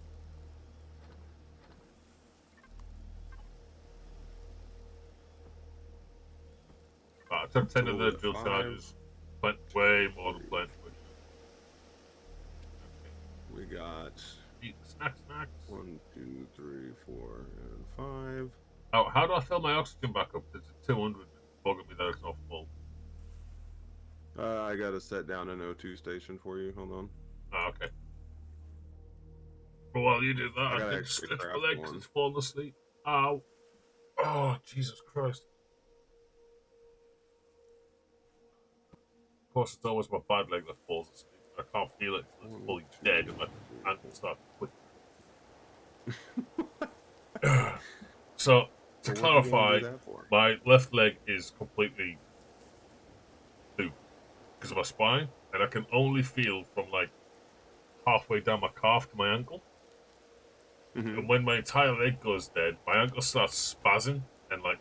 I took 10 So of we'll the go drill 5, charges. But way more than 3. plenty. We got Eat snacks. 1, 2, 3, 4, and 5. Oh, how do I fill my oxygen back up? It's at 200. It's bugging me that it's not full. I gotta set down an O2 station for you. Hold on. Oh, okay. But while you do that, I I gotta can actually stretch my craft legs because one. it's falling asleep. Ow. Oh, Jesus Christ. Of course, it's always my bad leg that falls asleep. I can't feel it until it's 1, fully 2, dead and my 3, ankle starts twitching. So, to Well, what do you want to clarify, do that for? my left leg is completely loop because of my spine, and I can only feel from like halfway down my calf to my ankle. Mm-hmm. And when my entire leg goes dead, my ankle starts spazzing, and like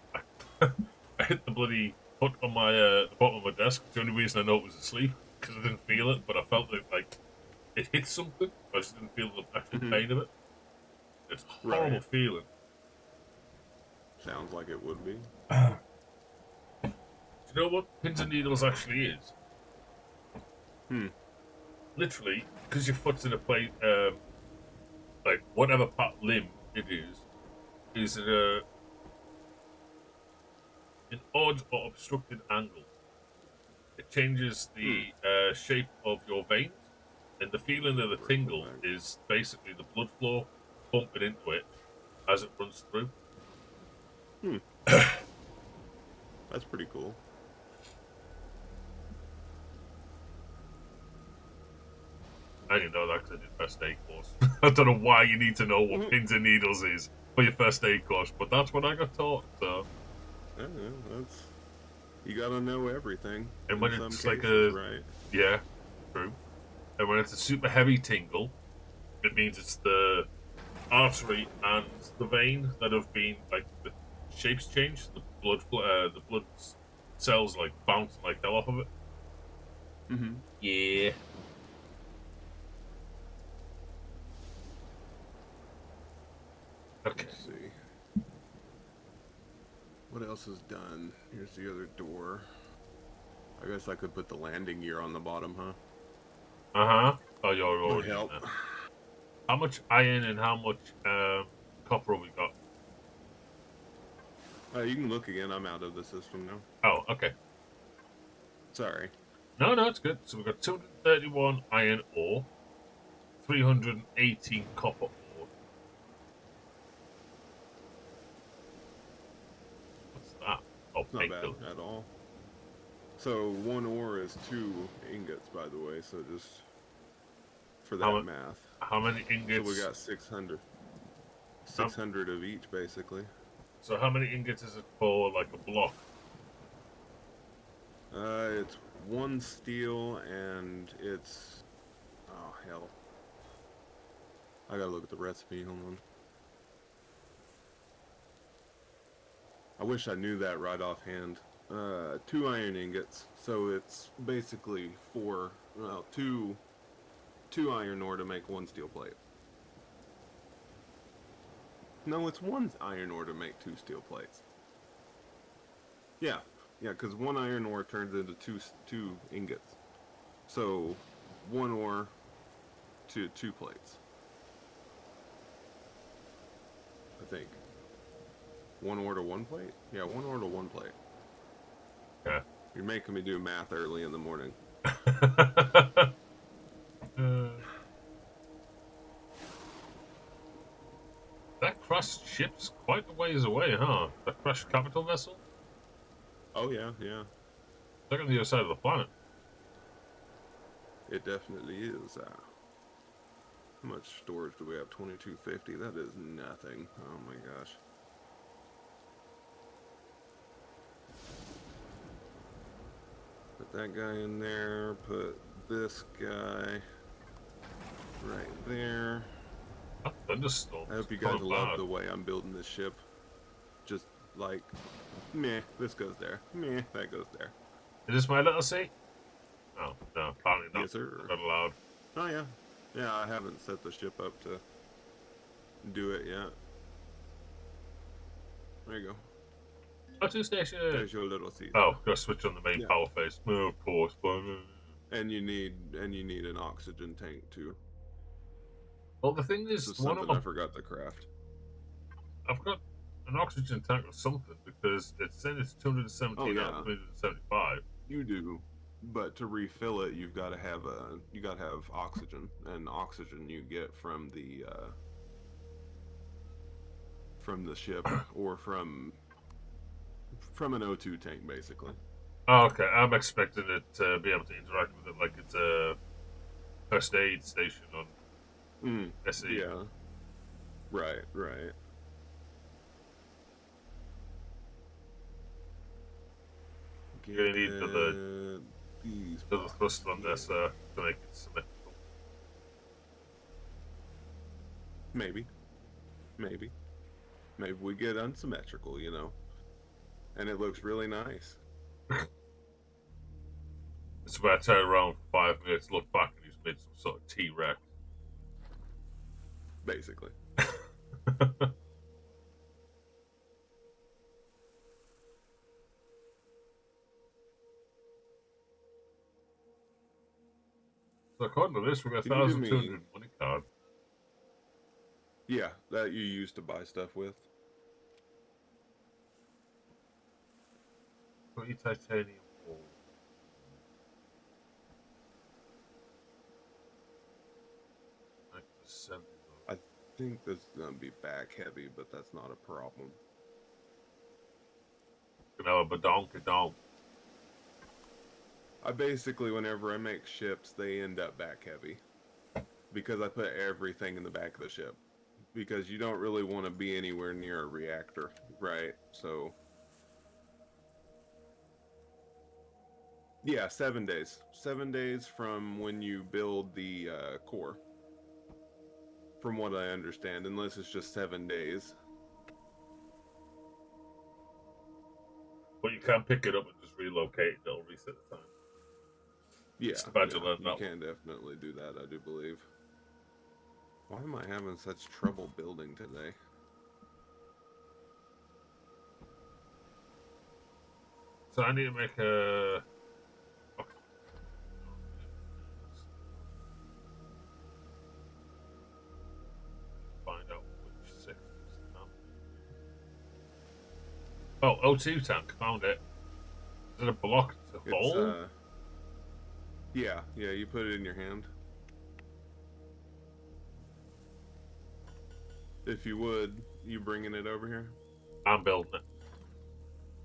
I hit the bloody foot on my the bottom of my desk. It's the only reason I know it was asleep because I didn't feel it, but I felt it like it hit something. I just didn't feel the actual Mm-hmm. pain of it. It's a horrible Right. feeling. Sounds like it would be. Do you know what pins and needles actually is? Hmm. Literally, because your foot's in a plate, like whatever part limb it is at an odd or obstructed angle. It changes the shape of your veins, and the feeling of the tingle is basically the blood flow bumping into it as it runs through. Hmm. That's pretty cool. I didn't know that because I did first aid course. I don't know why you need to know what pins and needles is for your first aid course, but that's what I got taught. So, That's you gotta know everything. and when in some it's like cases, a right? yeah, true. And when it's a super heavy tingle, it means it's the artery and the vein that have been like the shapes changed. The blood cells like bounce like hell off of it. Mm-hmm. Yeah. Okay. Let's see. What else is done? Here's the other door. I guess I could put the landing gear on the bottom, huh? Oh, you're Would already in help. there. How much iron and how much copper have we got? You can look again. I'm out of the system now. Oh, okay. Sorry. No, it's good. So we've got 231 iron ore, 318 copper ore. What's that? Oh, It's not paint bad building. at all. So 1 ore is 2 ingots, by the way. So just for that math. How many ingots? So we got 600. 600 of each, basically. So how many ingots is it for, like a block? It's 1 steel, and it's... Oh, hell. I gotta look at the recipe, hold on. I wish I knew that right offhand. 2 iron ingots, so it's basically 2 iron ore to make 1 steel plate. No, it's 1 iron ore to make 2 steel plates. Yeah, because 1 iron ore turns into 2 ingots. So 1 ore to 2 plates. I think. 1 ore to 1 plate? Yeah, 1 ore to 1 plate. Yeah. You're making me do math early in the morning. That crashed ship's quite a ways away, huh? That crashed capital vessel? Oh yeah, yeah. It's like on the other side of the planet. It definitely is. How much storage do we have? 2250. That is nothing. Oh my gosh. Put that guy in there. Put this guy right there. That thunderstorm I is hope you guys coming love bad. the way I'm building this ship. Just like, meh, this goes there. Meh, that goes there. Is this my little sea? Oh, no, apparently not. Yes, sir. Not allowed. Oh yeah. Yeah, I haven't set the ship up to do it yet. There you go. O2 station! There's your little seat. Oh, gotta switch on the main Yeah. power phase. Oh, of course. And you need an oxygen tank too. Well, the thing This is, is one of something my... I forgot to craft. I've got an oxygen tank or something because it's saying it's 217 Oh out yeah, of 275. you do. But to refill it, you've got to have oxygen, and oxygen you get from the ship or from an O2 tank, basically. Oh, okay, I'm expecting it to be able to interact with it like it's a first aid station on SE. Yeah. Right. Right. You're gonna need These the thrust on here. this to make it symmetrical. Maybe. Maybe. Maybe we get unsymmetrical, and it looks really nice. It's about to turn around for 5 minutes, look back, and he's made some sort of T-Rex. Basically. So according to this, we got Can you do me? 1,200 money card. Yeah, that you use to buy stuff with. 20 titanium ore. Like the 70. I think this is gonna be back heavy, but that's not a problem. You know, a badonkadonk. I basically, whenever I make ships, they end up back heavy. Because I put everything in the back of the ship. Because you don't really want to be anywhere near a reactor, right? So... yeah, 7 days. 7 days from when you build the core. From what I understand, unless it's just 7 days. But you can pick it up and just relocate it, it'll reset the time. Yeah, It's about to learn you that can definitely do that, I do believe. Why am I having such trouble building today? So I need to make a... Find out which sector is the map. Oh, O2 tank, found it. Is it a blocked hole? Yeah, you put it in your hand. If you would, you bringing it over here? I'm building it.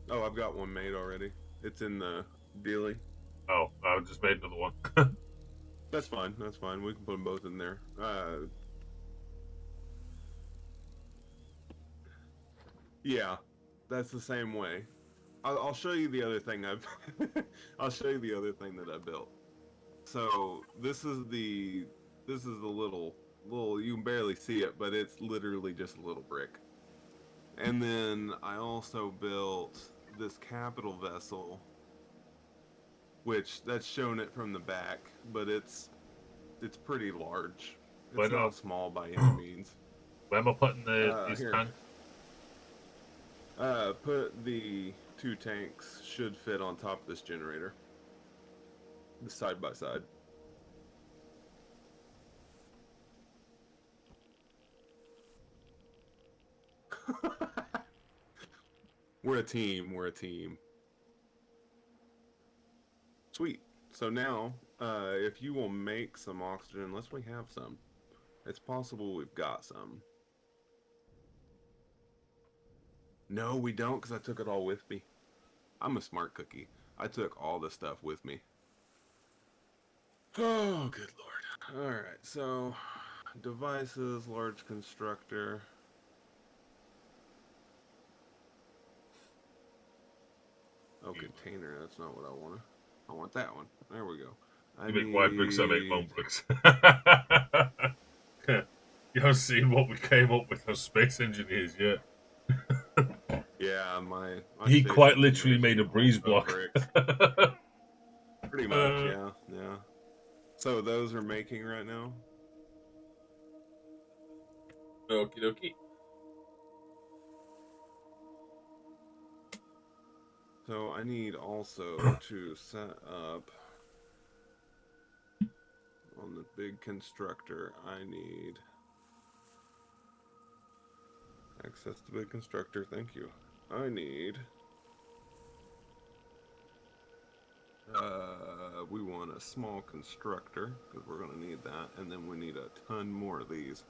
Oh, I've got one made already. It's in the dealie. Oh, I just made another one. That's fine, that's fine. We can put them both in there. Yeah, that's the same way. I'll show you the other thing I've... I'll show you the other thing that I built. So, this is the little, you can barely see it, but it's literally just a little brick. And then I also built this capital vessel, which that's shown it from the back, but it's pretty large. It's not small by any means. Where am I putting these here. tanks? Put the 2 tanks should fit on top of this generator. The side by side. We're a team. Sweet. So now If you will make some oxygen, unless we have some, it's possible we've got some. No, we don't, because I took it all with me. I'm a smart cookie. I took all the stuff with me. Oh, good lord. Alright, so devices, large constructor. Oh, container, that's not what I want. I want that one. There we go. I You make white bricks, I make need... bone bricks. You haven't seen what we came up with as space engineers yet. Yeah, my He space quite literally engineers made use a breeze bone block. bricks. Pretty much, uh, yeah, yeah. So those are making right now? Okie dokie. So I need also to set up on the big constructor, I need access to big constructor, thank you. I need we want a small constructor because we're gonna need that, and then we need a ton more of these.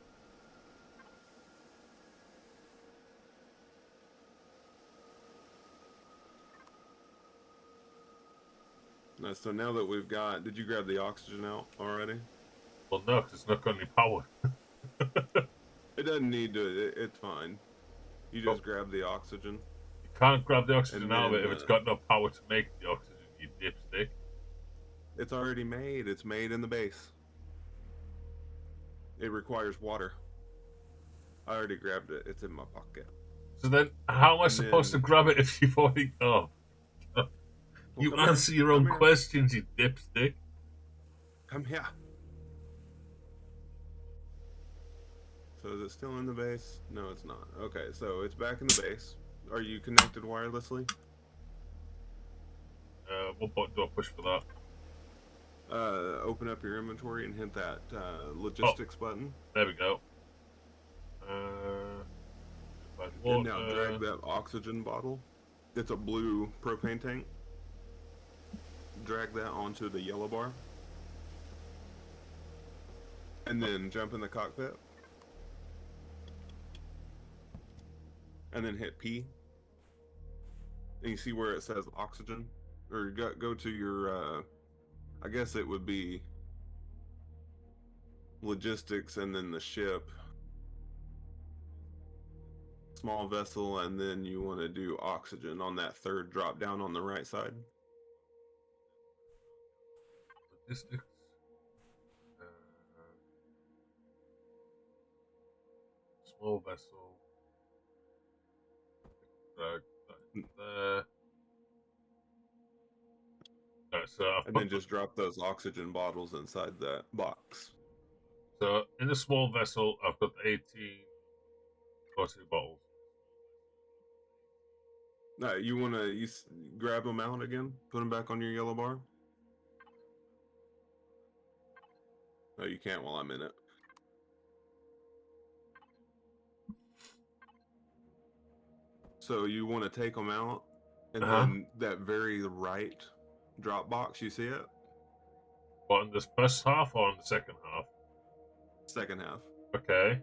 So now that we've got, did you grab the oxygen out already? Well, no, because it's not got any power. It doesn't need to, it's fine. You Oh, just grab the oxygen. you can't grab the oxygen And out of it then if it's got no power to make the oxygen, you dipstick. it's already made. It's made in the base. It requires water. I already grabbed it. It's in my pocket. So then, how am I And supposed to then, grab it if you've already... Oh, well, you come here. answer your Come own here. questions, you dipstick. Come here. So is it still in the base? No, it's not. Okay, so it's back in the base. Are you connected wirelessly? What button do I push for that? Open up your inventory and hit that Oh, logistics button. there we go. Uh, And now drag water. that oxygen bottle. It's a blue propane tank. Drag that onto the yellow bar. And then jump in the cockpit. And then hit P. And you see where it says oxygen? Or go to your, I guess it would be logistics and then the ship. Small vessel, and then you want to do oxygen on that third drop down on the right side. Logistics. Small vessel. Drag that there. Right, so I've And put then just drop those oxygen bottles inside that box. so in the small vessel, I've got 18 cotton bottles. You want to grab them out again? Put them back on your yellow bar? No, you can't while I'm in it. So you want to take them out, and then that very right drop box, you see it? What, in the first half or in the second half? Second half. Okay.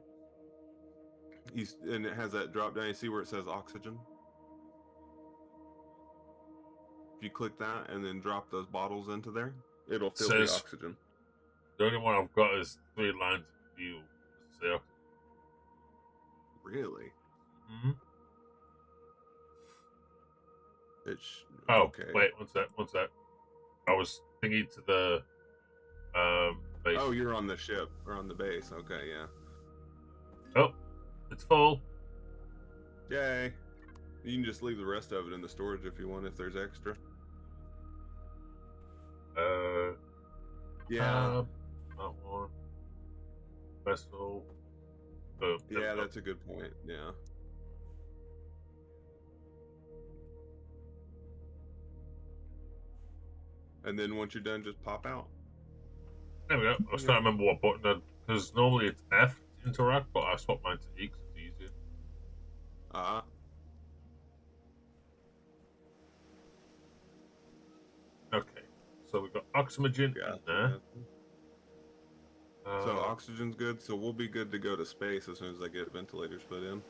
And it has that drop down. You see where it says oxygen? If you click that and then drop those bottles into there, it'll It fill the says oxygen. the only one I've got is 3 lines of fuel. Does it say Really? mm-hmm. It's Oh, okay. wait, one sec. I was thinking to the base. Oh, you're on the ship or on the base. Okay, yeah. Oh, it's full. Yay. You can just leave the rest of it in the storage if you want, if there's extra. Yeah. That one. Vessel. Yeah, that's a good point. Yeah. And then once you're done, just pop out. There we go. I was trying to remember what button, because normally it's F to interact, but I swapped mine to E because it's easier. Okay, so we've got oxygen Yeah. in there. So oxygen's good, so we'll be good to go to space as soon as I get ventilators put in.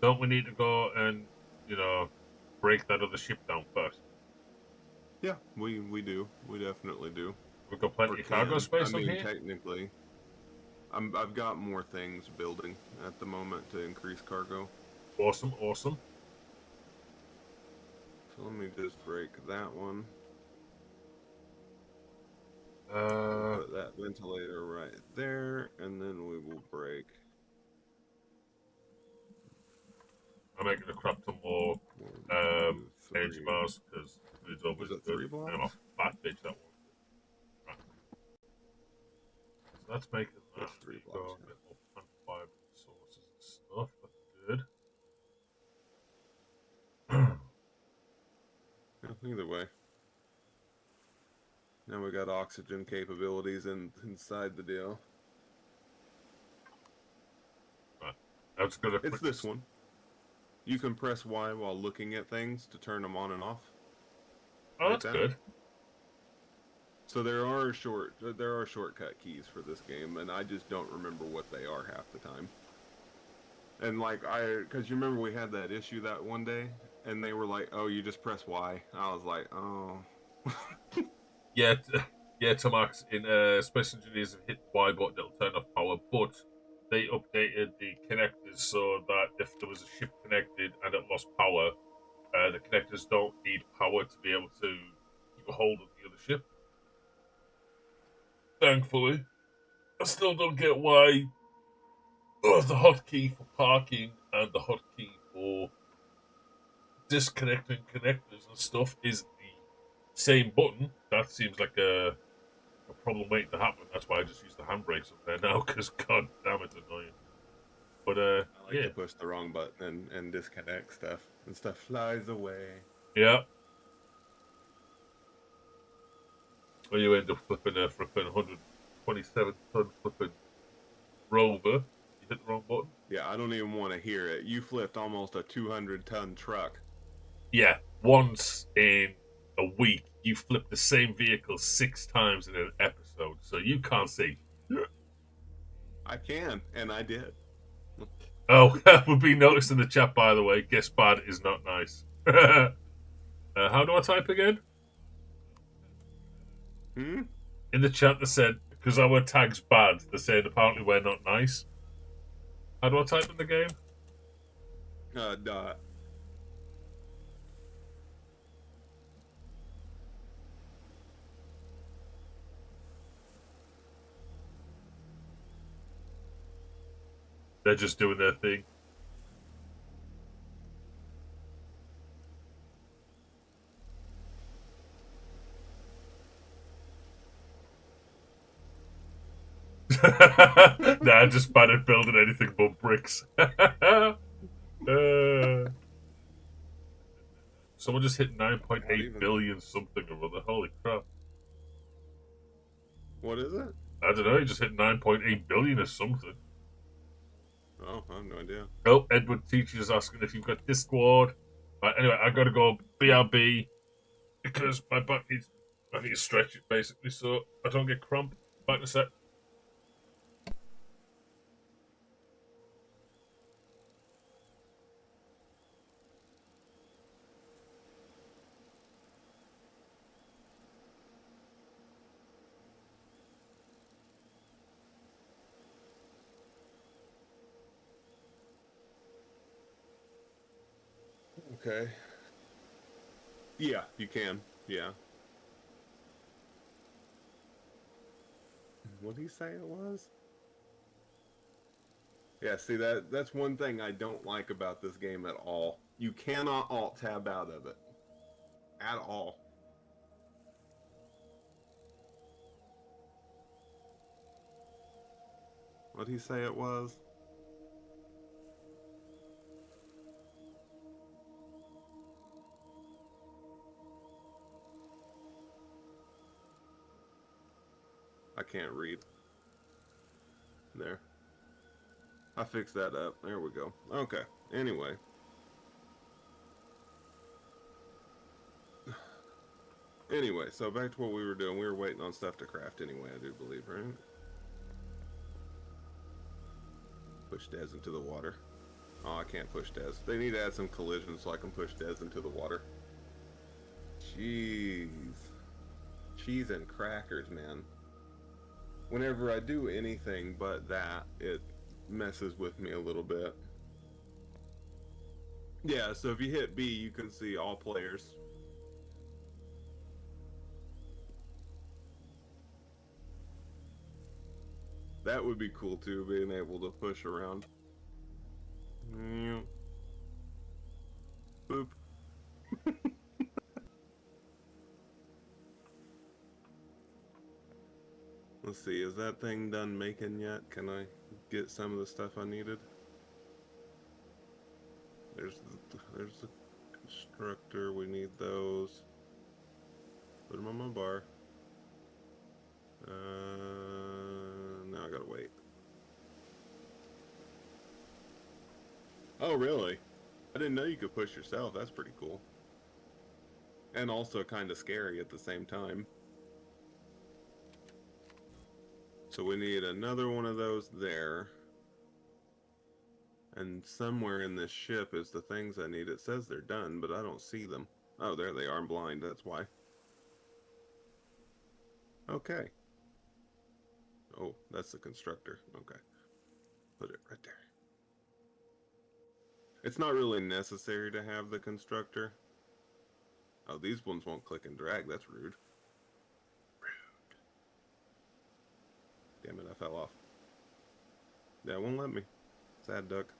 Don't we need to go and, you know, break that other ship down first? Yeah, we do. We definitely do. We've got Or plenty of cargo can. I space on mean, here. technically. I've got more things building at the moment to increase cargo. Awesome, awesome. So let me just break that one. We'll put that ventilator right there, and then we will break. I'm making a crap ton more One, um, two, energy three. bars because food's Was always it good. 3 And I'm a blocks? fat bitch that wants it. Right. So that's making that. That's 3 We blocks. go get more plant fiber sources and stuff. That's good. Yeah, either way. Now we got oxygen capabilities inside the deal. Right. I'm just gonna It's quick. this one. You can press Y while looking at things to turn them on and off. Oh, Like that's that. good. So there are shortcut keys for this game, and I just don't remember what they are half the time. And like because you remember we had that issue that one day, and they were like, "Oh, you just press Y." I was like, "Oh." Yeah, yeah, Tomax in Space Engineers have hit Y button, it'll turn off power, but they updated the connectors so that if there was a ship connected and it lost power, the connectors don't need power to be able to keep a hold of the other ship. Thankfully, I still don't get why the hotkey for parking and the hotkey for disconnecting connectors and stuff is the same button. That seems like a problem waiting to happen. That's why I just use the handbrakes up there now, because god damn it's annoying. But I like yeah, to push the wrong button and disconnect stuff, and stuff flies away. yeah. Or you end up flipping a flipping 127-ton flipping rover. You hit the wrong button. Yeah, I don't even want to hear it. You flipped almost a 200-ton truck. Yeah, once in a week, you flip the same vehicle 6 times in an episode, so you can't say. I can, and I did. Oh, would be noticed in the chat, by the way. Guess bad is not nice. How do I type again? Hmm? In the chat, they said because our tag's bad. They said apparently we're not nice. How do I type in the game? Dot. They're just doing their thing. Nah, just bad at building anything but bricks. Someone just hit God, 9.8 even. billion something or other. Holy crap. What is it? I don't know, he just hit 9.8 billion or something. Oh, I have no idea. Oh, Edward Teacher is asking if you've got Discord. Right, anyway, I gotta go BRB because my back needs. I need to stretch it basically so I don't get cramp. Back in a sec. Okay. Yeah, you can. Yeah. What did he say it was? Yeah, see that's one thing I don't like about this game at all. You cannot alt tab out of it. At all. What did he say it was? I can't read. There. I fixed that up. There we go. Okay. Anyway. Anyway, so back to what we were doing. We were waiting on stuff to craft anyway, I do believe, right? Push Dez into the water. Oh, I can't push Dez. They need to add some collision so I can push Dez into the water. Jeez. Cheese and crackers, man. Whenever I do anything but that, it messes with me a little bit. Yeah, so if you hit B, you can see all players. That would be cool too, being able to push around. Boop. Let's see, is that thing done making yet? Can I get some of the stuff I needed? There's the constructor, we need those. Put them on my bar. Now I gotta wait. Oh, really? I didn't know you could push yourself. That's pretty cool. And also kind of scary at the same time. So we need another one of those there. And somewhere in this ship is the things I need. It says they're done, but I don't see them. Oh, there they are. I'm blind, that's why. Okay. Oh, that's the constructor. Okay. Put it right there. It's not really necessary to have the constructor. Oh, these ones won't click and drag. That's rude. Rude. Damn it, I fell off. Yeah, it won't let me. Sad duck.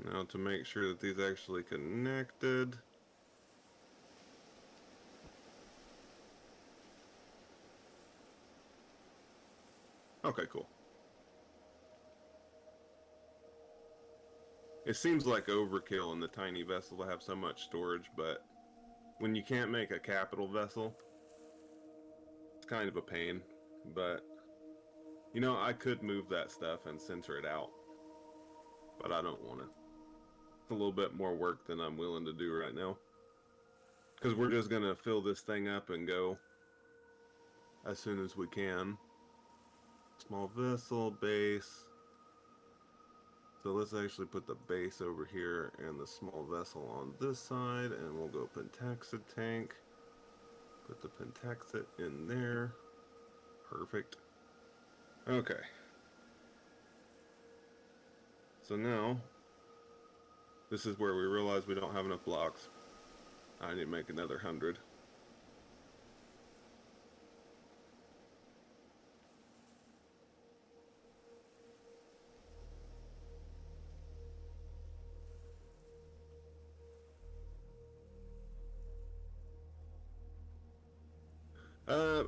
Now to make sure that these actually connected. Okay, cool. It seems like overkill in the tiny vessel to have so much storage, but when you can't make a capital vessel, it's kind of a pain. But, you know, I could move that stuff and censor it out, but I don't want to. It's a little bit more work than I'm willing to do right now. Because we're just going to fill this thing up and go as soon as we can. Small vessel, base. So let's actually put the base over here and the small vessel on this side, and we'll go Pentaxid tank. Put the Pentaxid in there. Perfect. Okay. So now, this is where we realize we don't have enough blocks. I need to make another 100.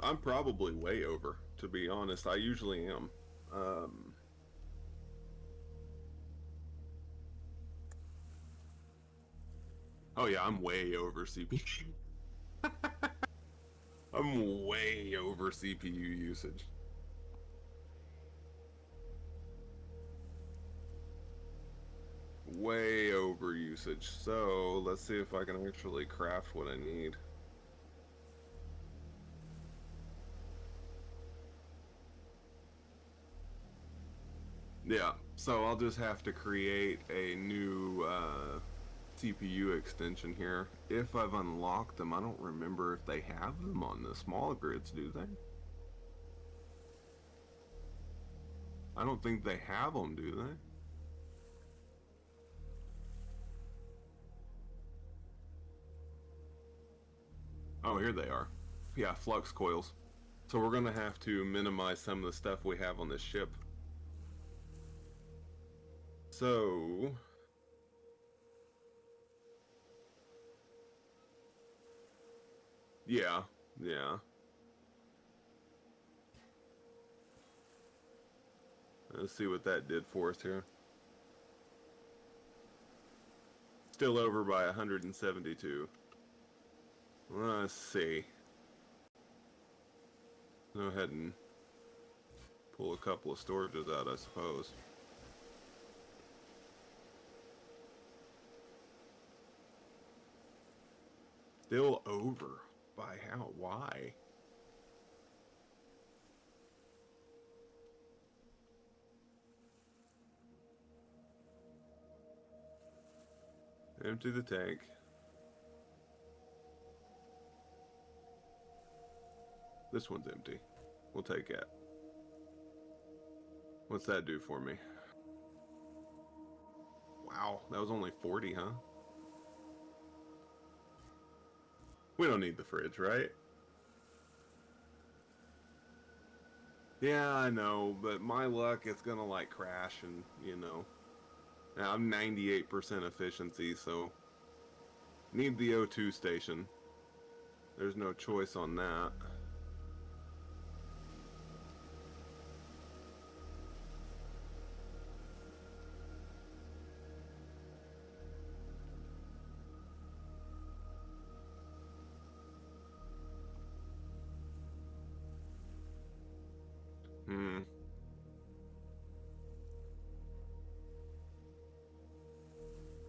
I'm probably way over, to be honest. I usually am. Oh yeah, I'm way over CPU. I'm way over CPU usage. Way over usage. So let's see if I can actually craft what I need. Yeah, so I'll just have to create a new CPU extension here. If I've unlocked them, I don't remember if they have them on the small grids, do they? I don't think they have them, do they? Oh, here they are. Yeah, flux coils. So we're gonna have to minimize some of the stuff we have on this ship. So... yeah, yeah. Let's see what that did for us here. Still over by 172. Let's see. Go ahead and pull a couple of storages out, I suppose. Still over. By how? Why? Empty the tank. This one's empty. We'll take it. What's that do for me? Wow, that was only 40, huh? We don't need the fridge, right? Yeah, I know, but my luck, it's gonna like crash and, you know. Now I'm 98% efficiency, so need the O2 station. There's no choice on that.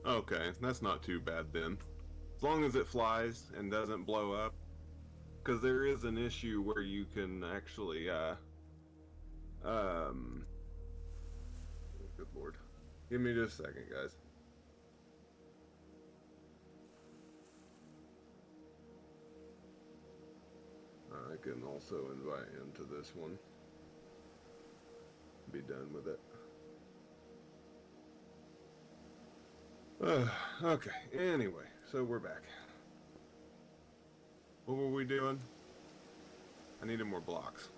Okay, that's not too bad then. As long as it flies and doesn't blow up. Because there is an issue where you can actually, good lord. Give me just a second, guys. I can also invite him to this one. Be done with it. Okay, anyway, so we're back. What were we doing? I needed more blocks.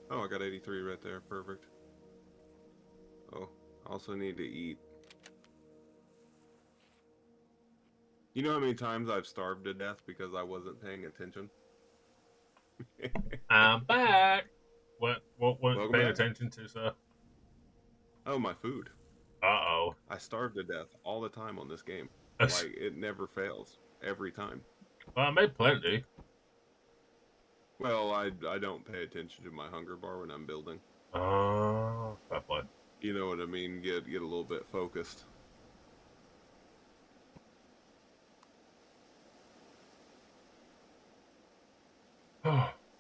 Oh, I got 83 right there. Perfect. Oh, I also need to eat. You know how many times I've starved to death because I wasn't paying attention? I'm back. What weren't you Welcome paying back. attention to, sir? Oh, my food. Uh-oh. I starve to death all the time on this game. Like, it never fails. Every time. Well, I made plenty. Well, I don't pay attention to my hunger bar when I'm building. Oh, fair play. You know what I mean? Get a little bit focused.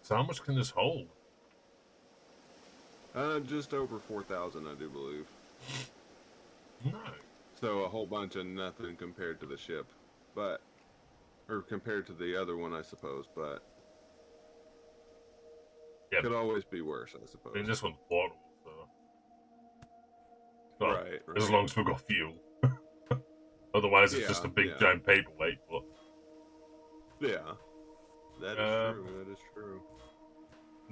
So how much can this hold? Just over 4,000, I do believe. No. So a whole bunch of nothing compared to the ship, but or compared to the other one, I suppose. But Yeah, could always be worse, I suppose. I mean, this one's portable, so well, Right. as long as we've got fuel. Otherwise, it's just a big giant paperweight. But yeah, that is true. That is true.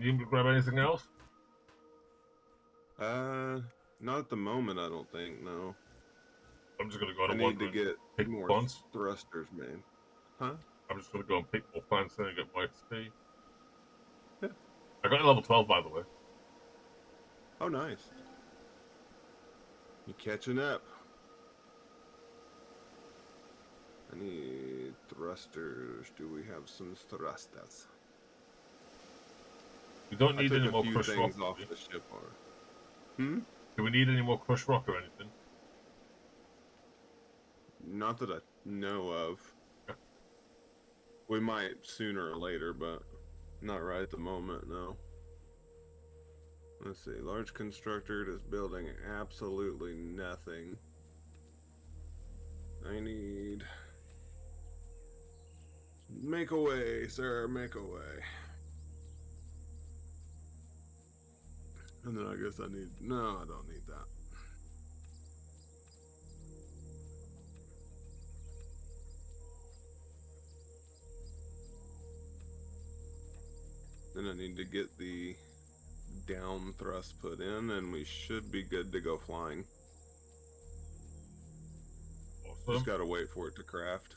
You grab anything else? Not at the moment. I don't think. No. I'm just gonna go on I a need wander to and get pick more plants. thrusters, man. Huh? I'm just gonna go and pick more plants and get more XP. Yeah. I got a level 12, by the way. Oh, nice. You catching up? I need thrusters. Do we have some thrusters? We don't I need took any a more few crushed rock. things off the ship. Do we need any more crushed rock or anything? Not that I know of. Yeah. We might sooner or later, but not right at the moment, no. Let's see. Large constructor is building absolutely nothing. I need... Make a way, sir. Make a way. And then I guess I need... No, I don't need that. Then I need to get the down thrust put in, and we should be good to go flying. Awesome. Just gotta wait for it to craft.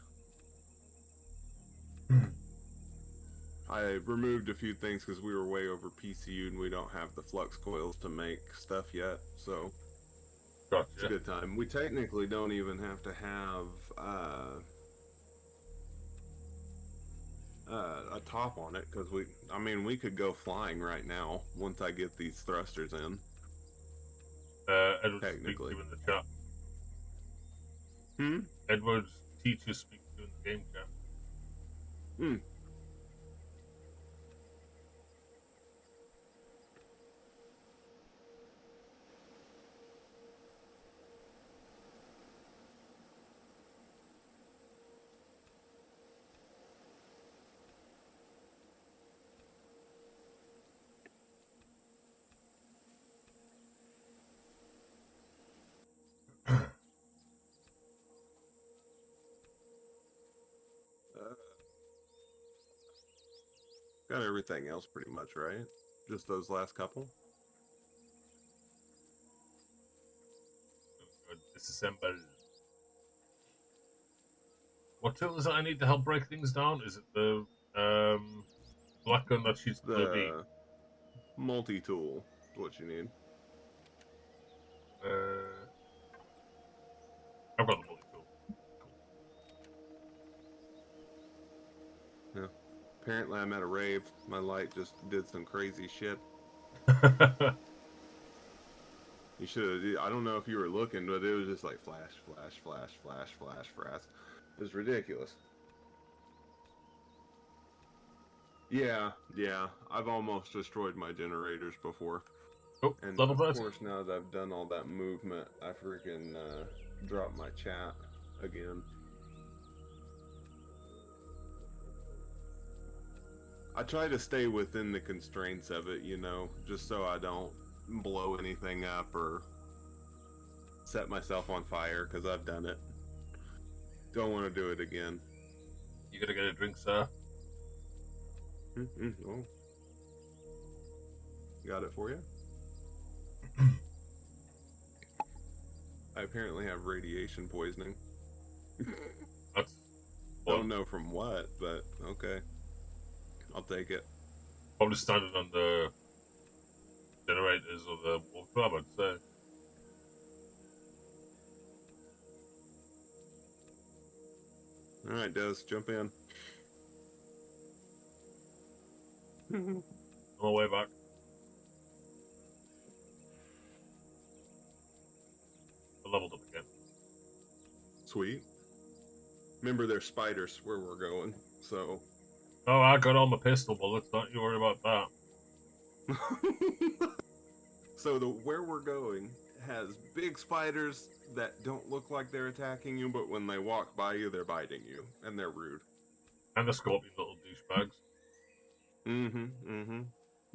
I removed a few things because we were way over PCU and we don't have the flux coils to make stuff yet, so Gotcha. it's a good time. We technically don't even have to have a top on it because we could go flying right now once I get these thrusters in. Edward speaks to Technically. you in the chat. Hmm? Edward's teacher speaks to you in the game chat. Hmm. Uh, got everything else pretty much, right? Just those last couple? Disassemble. What tool is it I need to help break things down? Is it the black gun that shoots blue beam? The multi-tool is what you need. I've got the multi tool. Yeah. Apparently I'm at a rave. My light just did some crazy shit. Cool. You should have. I don't know if you were looking, but it was just like flash, flash, flash, flash, flash, flash. It was ridiculous. Yeah, yeah. I've almost destroyed my generators before. Oh, And level of 30. course, now that I've done all that movement, I freaking dropped my chat again. I try to stay within the constraints of it, you know, just so I don't blow anything up or set myself on fire, because I've done it. Don't want to do it again. You gotta get a drink, sir. Oh. Got it for you? I apparently have radiation poisoning. That's Don't know from what, but okay. I'll take it. probably standing on the generators or the wolf club, I'd say. Alright, Des, jump in. On my way back. I leveled up again. Sweet. Remember, there's spiders where we're going, so. Oh, I got all my pistol bullets. Don't you worry about that. So the where we're going has big spiders that don't look like they're attacking you, but when they walk by you, they're biting you, and they're rude. And the scorpion little douchebags.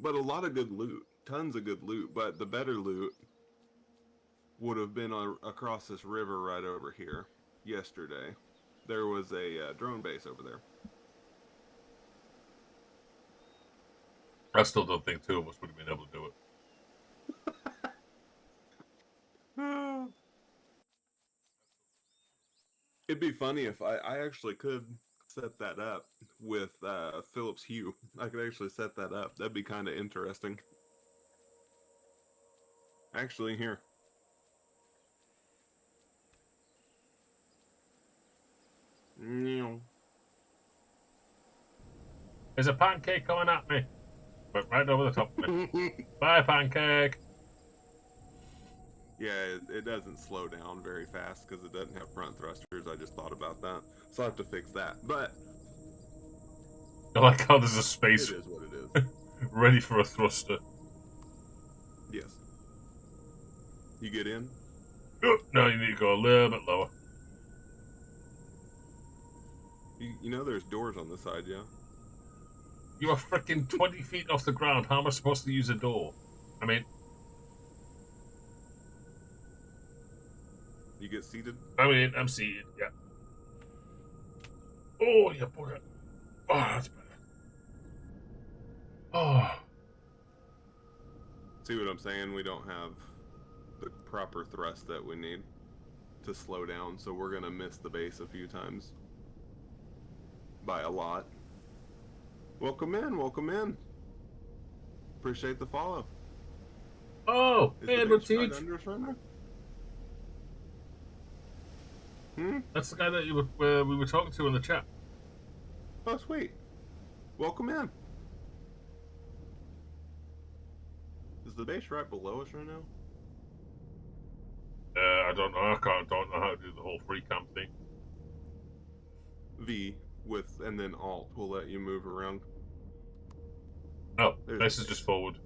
But a lot of good loot. Tons of good loot, but the better loot would have been across this river right over here yesterday. There was a drone base over there. I still don't think two of us would have been able to do it. It'd be funny if I actually could set that up with Phillips Hue. I could actually set that up. That'd be kind of interesting. Actually, here. There's a pancake coming at me. But right over the top of me. Bye, pancake. Yeah, it doesn't slow down very fast because it doesn't have front thrusters. I just thought about that. So I have to fix that. But I like how there's a space it is what it is. ready for a thruster. Yes. You get in? Oh, no, you need to go a little bit lower. You know there's doors on the side, yeah? You are freaking 20 feet off the ground. How am I supposed to use a door? I mean... You get seated? I'm seated, yeah. Oh, you bugger. Oh, that's better. Oh. See what I'm saying? We don't have the proper thrust that we need to slow down, so we're gonna miss the base a few times. By a lot. Welcome in, welcome in. Appreciate the follow. Oh, Is hey, the Edward base right Teach. under us right now? That's the guy that we were talking to in the chat. Oh, sweet. Welcome in. Is the base right below us right now? don't know. Don't know how to do the whole free cam thing. V with and then Alt will let you move around. Oh, There's this the is just base. forward.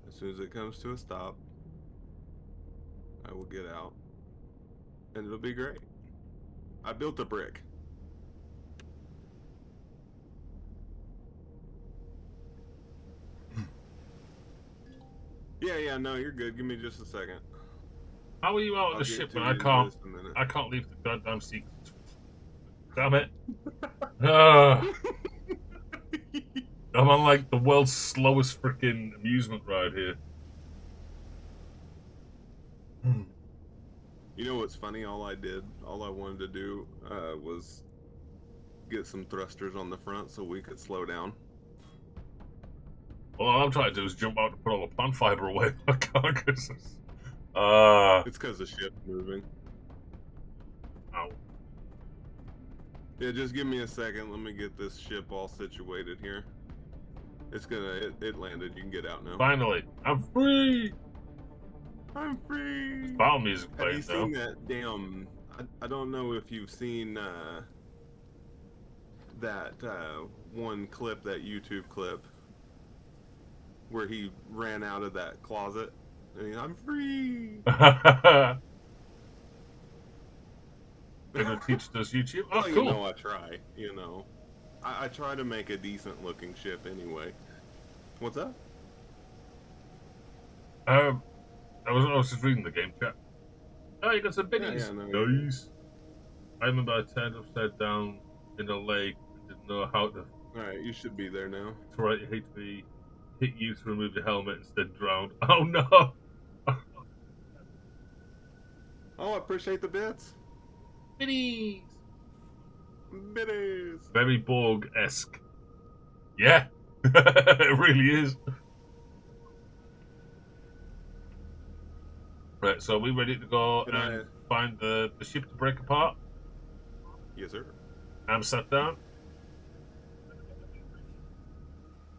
As soon as it comes to a stop, I will get out, and it'll be great. I built a brick. Yeah, no, you're good. Give me just a second. How are you out on I'll the get ship to when you I in can't? just a minute. I can't leave the goddamn secrets. Damn it! Ugh. I'm on like the world's slowest freaking amusement ride here. You know what's funny? All I wanted to do was get some thrusters on the front so we could slow down. Well, all I'm trying to do is jump out and put all the plant fiber away. I can't because It's because the ship's moving. ow. Yeah, just give me a second. Let me get this ship all situated here. It's gonna. It landed. You can get out now. Finally, I'm free. I'm free. There's battle music Have playing you now. seen that damn? I don't know if you've seen that one clip, that YouTube clip, where he ran out of that closet. And I'm free. Gonna teach us YouTube. Oh, Well, cool. you know, I try. You know, I try to make a decent looking ship anyway. What's up? I was just reading the game chat. Oh, you got some biddies. Yeah, no, Nice. I remember I turned upside down in a lake and didn't know how to All right, you should be there now. try to hit you to remove your helmet, instead drowned. Oh no! Oh, I appreciate the bits. Biddies! Biddies. Very Borg-esque. Yeah! It really is. Right, so are we ready to go Can and find the ship to break apart? Yes, sir. I'm sat down.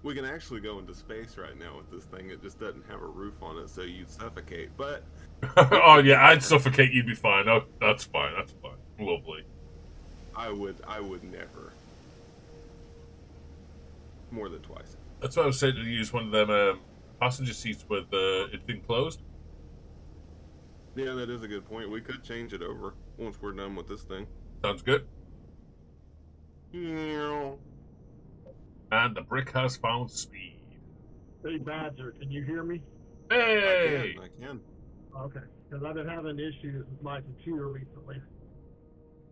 We can actually go into space right now with this thing. It just doesn't have a roof on it, so you'd suffocate. But Oh yeah, I'd suffocate, you'd be fine. Oh, that's fine, that's fine. Lovely. I would never. More than twice. That's why I was saying to use one of them passenger seats with it being closed. Yeah, that is a good point. We could change it over once we're done with this thing. Sounds good. Yeah. And the brick has found speed. Hey, Badger, can you hear me? Hey! I can. Okay, because I've been having issues with my computer recently.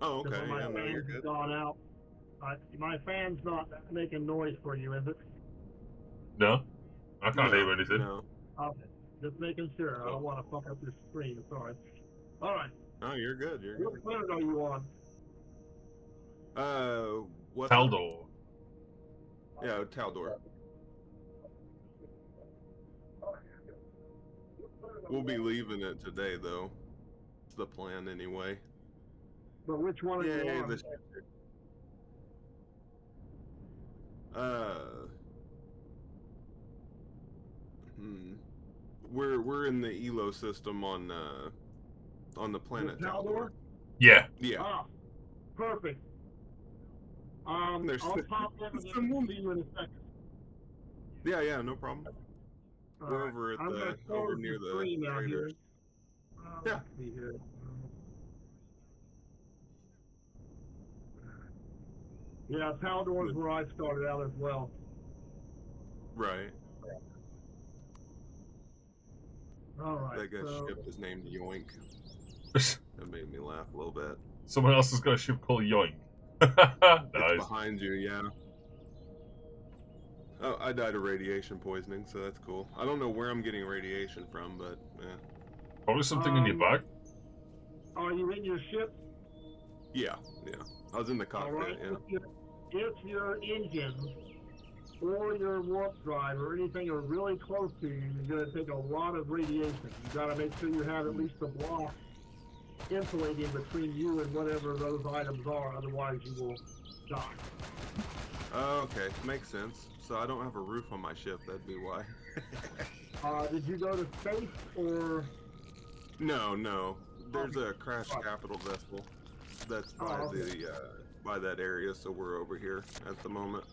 Oh, okay. Because when my Yeah, no, you're fan's good. gone out. My fan's not making noise for you, is it? No? I can't hear anything. No. Okay, just making sure. I don't want to fuck up your screen. Sorry. All right. No, you're good. You're What good. planet are you on? What's Taldor. Yeah, Taldor. We'll be leaving it today, though. It's the plan, anyway. But which one are you Yay, on? We're in the Elo system on the planet Taldor? Taldor. Yeah. Yeah. Ah, perfect. There's I'll pop in and see you in a second. Yeah, no problem. All We're right. over at I'm gonna the over close near the screen out here. traders. Yeah. Let's see here. Yeah, Taldor's where I started out as well. Right. All right. That guy's So, ship is named Yoink. That made me laugh a little bit. Someone else has got a ship called Yoink. It's Nice. behind you, yeah. Oh, I died of radiation poisoning, so that's cool. I don't know where I'm getting radiation from, but Probably something in your bag. are you in your ship? yeah. I was in the All cockpit, right. yeah. If your engines or your warp drive or anything are really close to you, you're going to take a lot of radiation. You got to make sure you have at least a block insulating between you and whatever those items are. Otherwise, you will die. Okay, makes sense. So I don't have a roof on my ship, that'd be why. Did you go to space or? No. There's a crash capital vessel that's by by that area, so we're over here at the moment.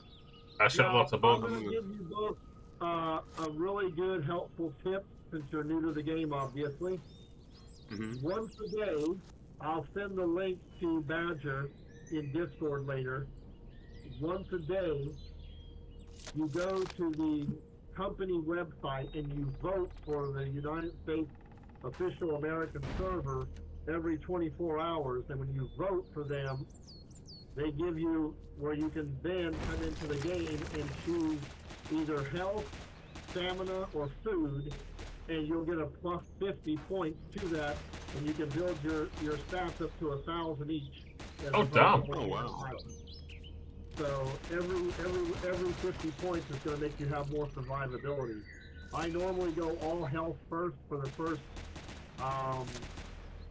I shot Now, lots of I'm bugs. going to give you both a really good, helpful tip since you're new to the game, obviously. Once a day, I'll send the link to Badger in Discord later. Once a day, you go to the company website and you vote for the United States official American server every 24 hours. And when you vote for them, they give you where you can then come into the game and choose either health, stamina, or food, and you'll get a plus 50 points to that, and you can build your stats up to 1,000 each. Oh, damn. Oh, wow. So every 50 points is going to make you have more survivability. I normally go all health first for the first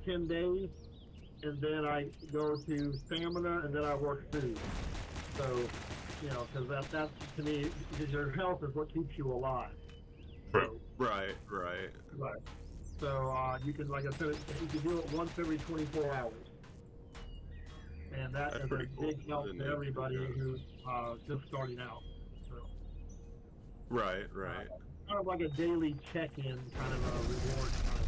10 days, and then I go to stamina, and then I work food. So, you know, because that's to me, because your health is what keeps you alive. True. Right. So you can, like I said, you can do it once every 24 hours. And that's a pretty cool. big help to everybody who's just starting out. So, Right. kind of like a daily check-in, kind of a reward kind of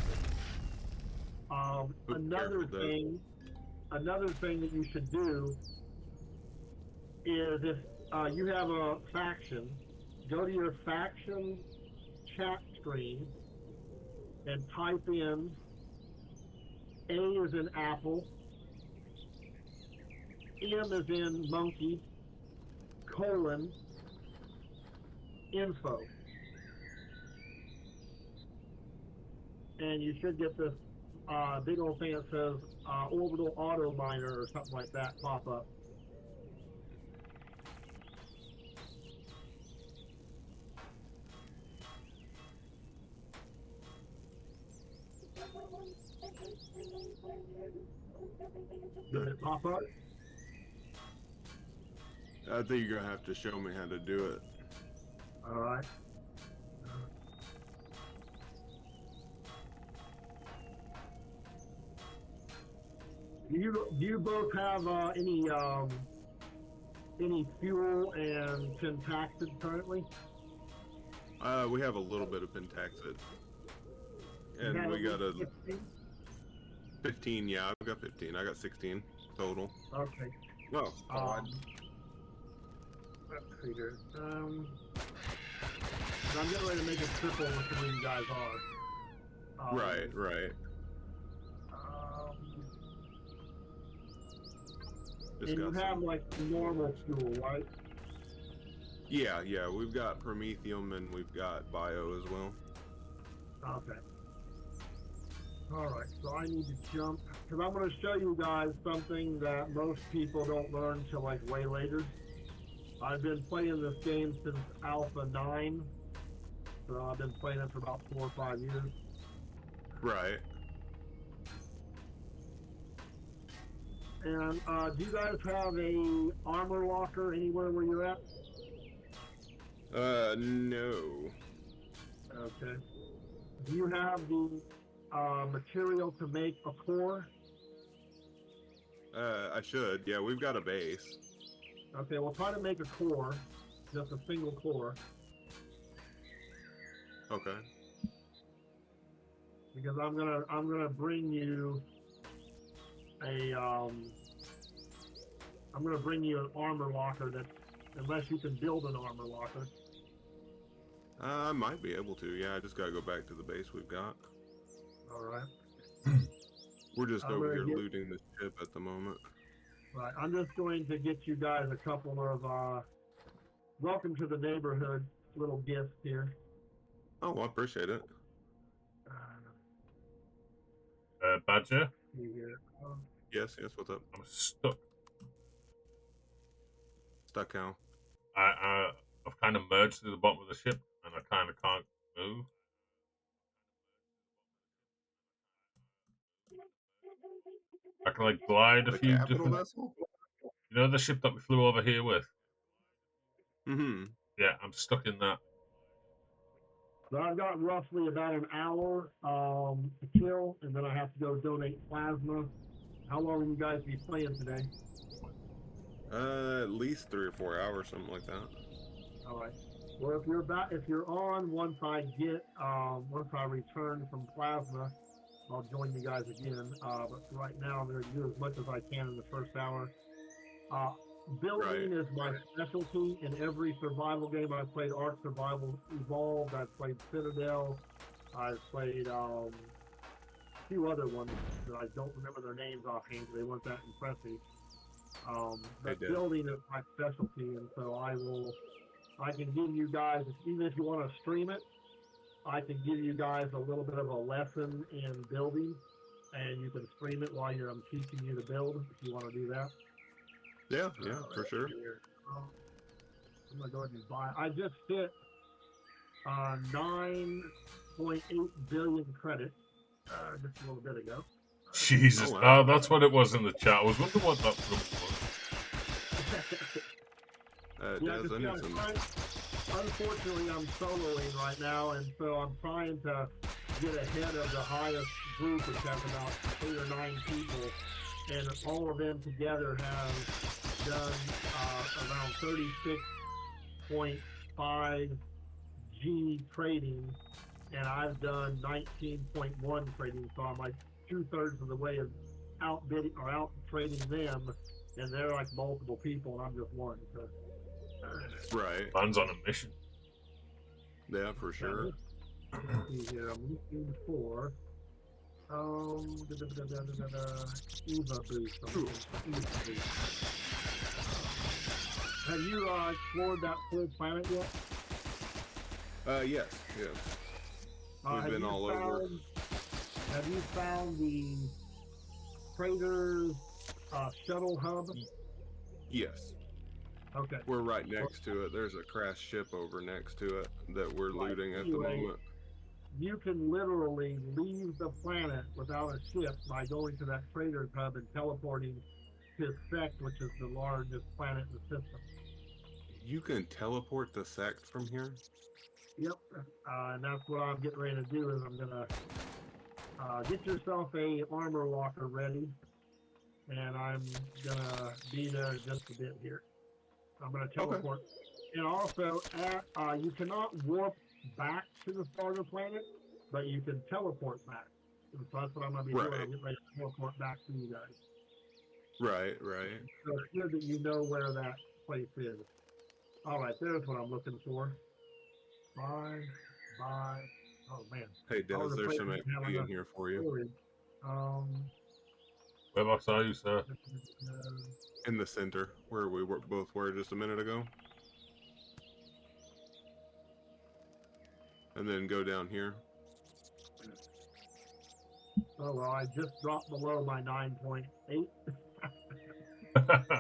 thing. Another thing that you should do is if you have a faction, go to your faction chat screen and type in A is in apple, M is in monkey, colon, info. And you should get this big old thing that says orbital auto miner or something like that pop up. Does it pop up? I think you're gonna have to show me how to do it. All right. Do you both have any fuel and Pentaxid currently? We have a little bit of Pentaxid. And we got a 15, yeah, I've got 15. I got 16 total. Okay. Well, let's see here. I'm getting ready to make a triple with the way you guys are. Right. And you have like normal fuel, right? Yeah, we've got Promethium and we've got Bio as well. Okay. Alright, so I need to jump, because I'm going to show you guys something that most people don't learn till like way later. I've been playing this game since Alpha 9, so I've been playing it for about 4 or 5 years. Right. And do you guys have a armor locker anywhere where you're at? No. Okay. Do you have the material to make a core? I should. Yeah, we've got a base. Okay, we'll try to make a core, just a single core. Okay. Because I'm gonna bring you a I'm gonna bring you an armor locker that, unless you can build an armor locker. I might be able to. Yeah, I just gotta go back to the base we've got. All right. We're just over here looting the ship at the moment. Right. I'm just going to get you guys a couple of welcome to the neighborhood little gifts here. Oh, I appreciate it. Badger? Here. Yes, what's up? I'm stuck. Stuck how? I've kind of merged to the bottom of the ship, and I kind of can't move. I can like glide a The few capital different. vessel? You know the ship that we flew over here with? Mm-hmm. Yeah, I'm stuck in that. But I've got roughly about an hour to kill, and then I have to go donate plasma. How long will you guys be playing today? At least 3 or 4 hours, something like that. All right. Well, if you're on, once I return from plasma, I'll join you guys again. But right now, I'm going to do as much as I can in the first hour. Building is my specialty in every survival game. I've played Ark Survival Evolved. I've played Citadel. I've played a few other ones that I don't remember their names offhand. They weren't that impressive. But building is my specialty, and so I can give you guys, even if you want to stream it, I can give you guys a little bit of a lesson in building, and you can stream it while I'm teaching you to build if you want to do that. Yeah, for sure. I'm gonna go ahead and buy. I just hit 9.8 billion credits just a little bit ago. Jesus, Oh, wow. that's what it was in the chat. I was wondering what that from was. Unfortunately, I'm soloing right now, and so I'm trying to get ahead of the highest group, which has about 8 or 9 people, and all of them together have done around 36.5 G trading, and I've done 19.1 trading, so I'm like 2/3 of the way of outbidding or out trading them, and they're like multiple people, and I'm just one. So. Right. Man's on a mission. Yeah, for sure. Let's see here. I'm looking for Eva boost. Have you explored that full planet yet? Yes. We've been all over. Have you found the Crater's shuttle hub? Yes. Okay. We're right next to it. There's a crashed ship over next to it that we're looting at the moment. You can literally leave the planet without a ship by going to that Crater's hub and teleporting to Sect, which is the largest planet in the system. You can teleport the Sect from here? Yep. And that's what I'm getting ready to do is I'm going to get yourself a armor locker ready, and I'm going to be there just a bit here. I'm going to teleport. Okay. And also, you cannot warp back to the starter planet, but you can teleport back. So that's what I'm going to be doing. I'm getting ready to teleport back to you guys. Right. So it's good that you know where that place is. All right, there's what I'm looking for. Bye. Oh, man. Hey, Des, there's some XP in here for you. Whereabouts are you, sir? In the center, where we both were just a minute ago. And then go down here. Oh, well, I just dropped below my 9.8.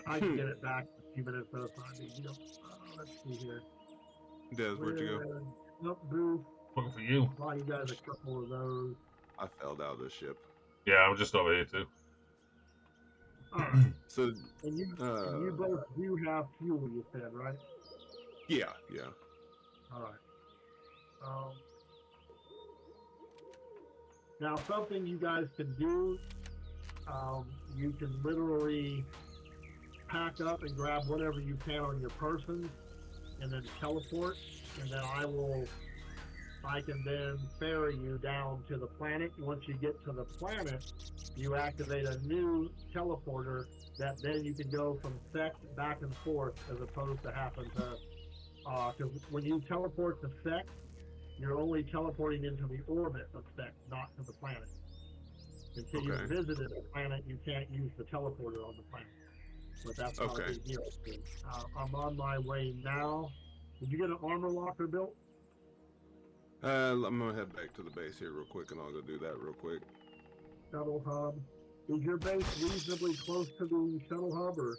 I can get it back in a few minutes, so it's not a big deal. Let's see here. Des, where'd you go? Nope, Bruce. Looking for you. Buy you guys a couple of those. I fell out of the ship. Yeah, I'm just over here too. So, and you both do have fuel, you said, right? Yeah. All right. Now, something you guys can do, you can literally pack up and grab whatever you can on your person, and then teleport, and then I can then ferry you down to the planet. Once you get to the planet, you activate a new teleporter that then you can go from Sect back and forth as opposed to having to, because when you teleport to Sect, you're only teleporting into the orbit of Sect, not to the planet. Until you visited the planet, you can't use the teleporter on the planet. But that's not a big deal. I'm on my way now. Did you get an armor locker built? I'm gonna head back to the base here real quick, and I'll go do that real quick. Shuttle hub. Is your base reasonably close to the shuttle hub, or?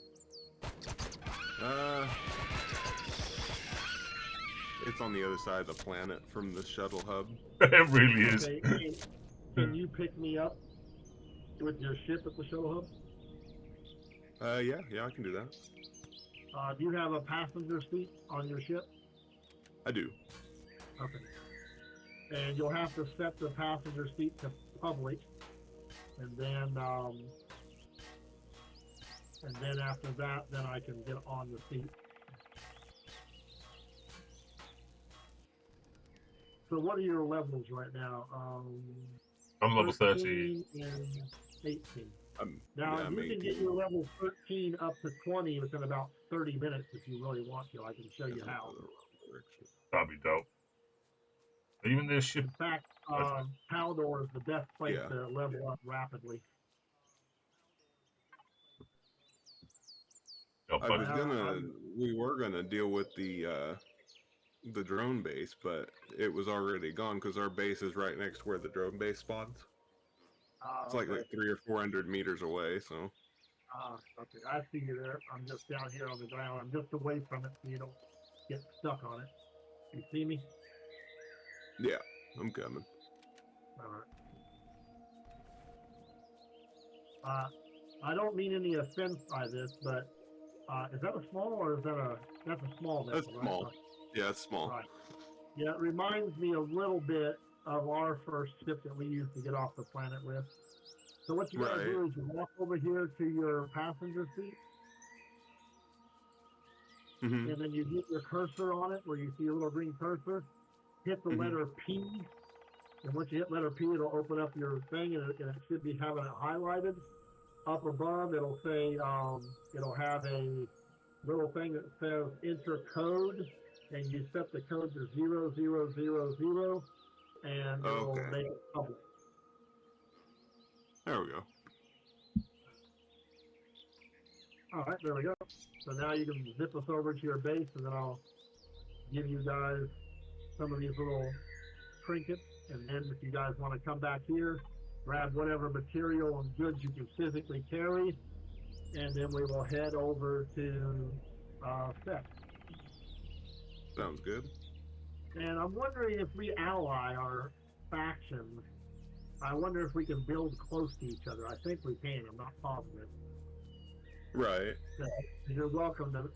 It's on the other side of the planet from the shuttle hub. It really is. Okay. Can you pick me up with your ship at the shuttle hub? Yeah, I can do that. Do you have a passenger seat on your ship? I do. Okay. and you'll have to set the passenger seat to public, and then after that, then I can get on the seat. So what are your levels right now? I'm level 13. And 18. yeah, Now, I'm you can 18. get your level 13 up to 20 within about 30 minutes if you really want to. I can show you how. That'd be dope. Even this ship. In fact, Taldor is the best place Yeah. to level up rapidly. We were gonna deal with the drone base, but it was already gone because our base is right next to where the drone base spawns. It's like 300 or 400 meters away, so. Okay, I see you there. I'm just down here on the ground. I'm just away from it so you don't get stuck on it. You see me? Yeah, I'm coming. Alright. I don't mean any offense by this, but is that a small or is that's a small vessel? That's small. Right? Yeah, it's small. Right. Yeah, it reminds me a little bit of our first ship that we used to get off the planet with. So what you gotta do is you walk over here to your passenger seat, and then you get your cursor on it, where you see a little green cursor. Hit the letter P, and once you hit letter P, it'll open up your thing, and it should be having it highlighted. Up above, it'll say, it'll have a little thing that says enter code, and you set the code to 0000, and it'll make it public. There we go. All right, there we go. So now you can zip us over to your base, and then I'll give you guys some of these little trinkets, and then if you guys want to come back here, grab whatever material and goods you can physically carry, and then we will head over to Seth. Sounds good. And I'm wondering if we ally our factions. I wonder if we can build close to each other. I think we can. I'm not positive. Right. So you're welcome to.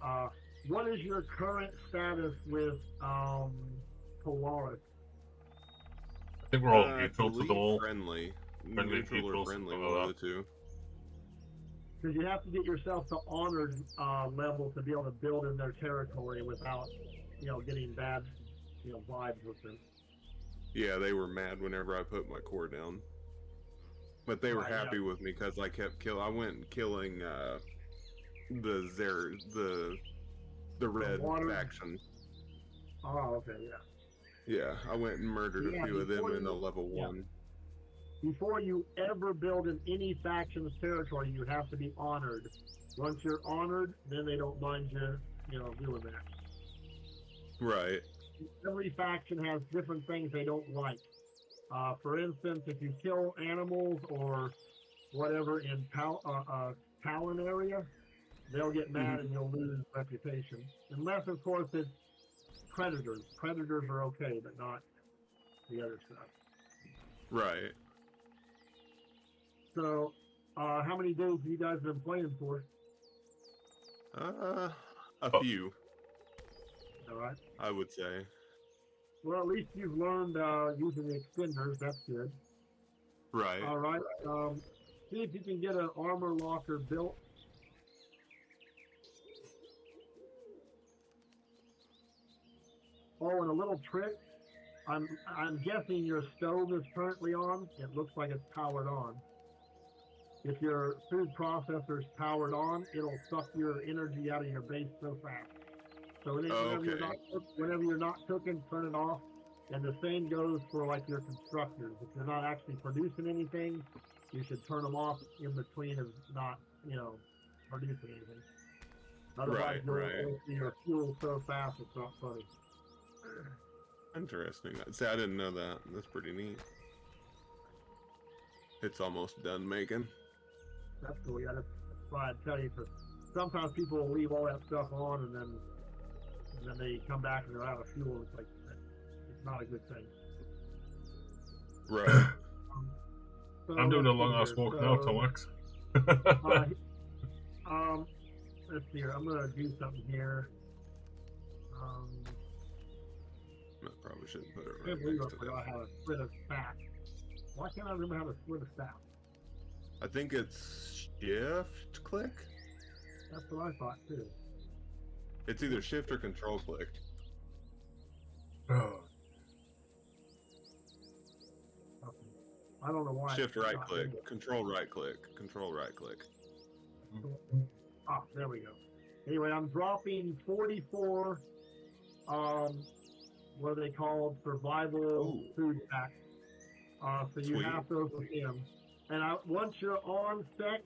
What is your current status with Polaris? I think we're all neutral to the wall. Friendly. Friendly, Neutral or friendly, one of the two. Because you have to get yourself to honored level to be able to build in their territory without, getting bad, vibes with them. Yeah, they were mad whenever I put my core down. But they were happy with me because I kept I went and killing the red faction. Oh, okay, yeah. Yeah, I went and murdered a few of them in the level 1. Before you ever build in any faction's territory, you have to be honored. Once you're honored, then they don't mind you, doing that. Right. Every faction has different things they don't like. For instance, if you kill animals or whatever in Talon area, they'll get mad and you'll lose reputation. Unless, of course, it's predators. Predators are okay, but not the other stuff. Right. So, how many days have you guys been playing for? A few. All right. I would say. Well, at least you've learned using the extenders. That's good. Right. All right. See if you can get an armor locker built. Oh, and a little trick. I'm guessing your stove is currently on. It looks like it's powered on. If your food processor is powered on, it'll suck your energy out of your base so fast. So whenever you're not cooking, turn it off. And the same goes for like your constructors. If you're not actually producing anything, you should turn them off in between of not, producing anything. Otherwise, you'll see your fuel so fast it's not funny. Interesting. See, I didn't know that. That's pretty neat. It's almost done making. That's cool. Yeah, that's why I tell you. Because sometimes people will leave all that stuff on, and then they come back and they're out of fuel. It's like it's not a good thing. Right. So I'm doing a long ass walk now, Tomax. Let's see here. I'm gonna do something here. No probably shouldn't put it I right can't believe next I to forgot that. how to split a stack. Why can't I remember how to split a stack? I think it's shift click. That's what I thought too. It's either shift or control click. Oh, Okay. I don't know why. Shift it's right not click, in control right click, control right click. there. Ah, there we go. Anyway, I'm dropping 44, what are they called? Survival Oh, food packs. So you sweet. have those with him. And once you're on set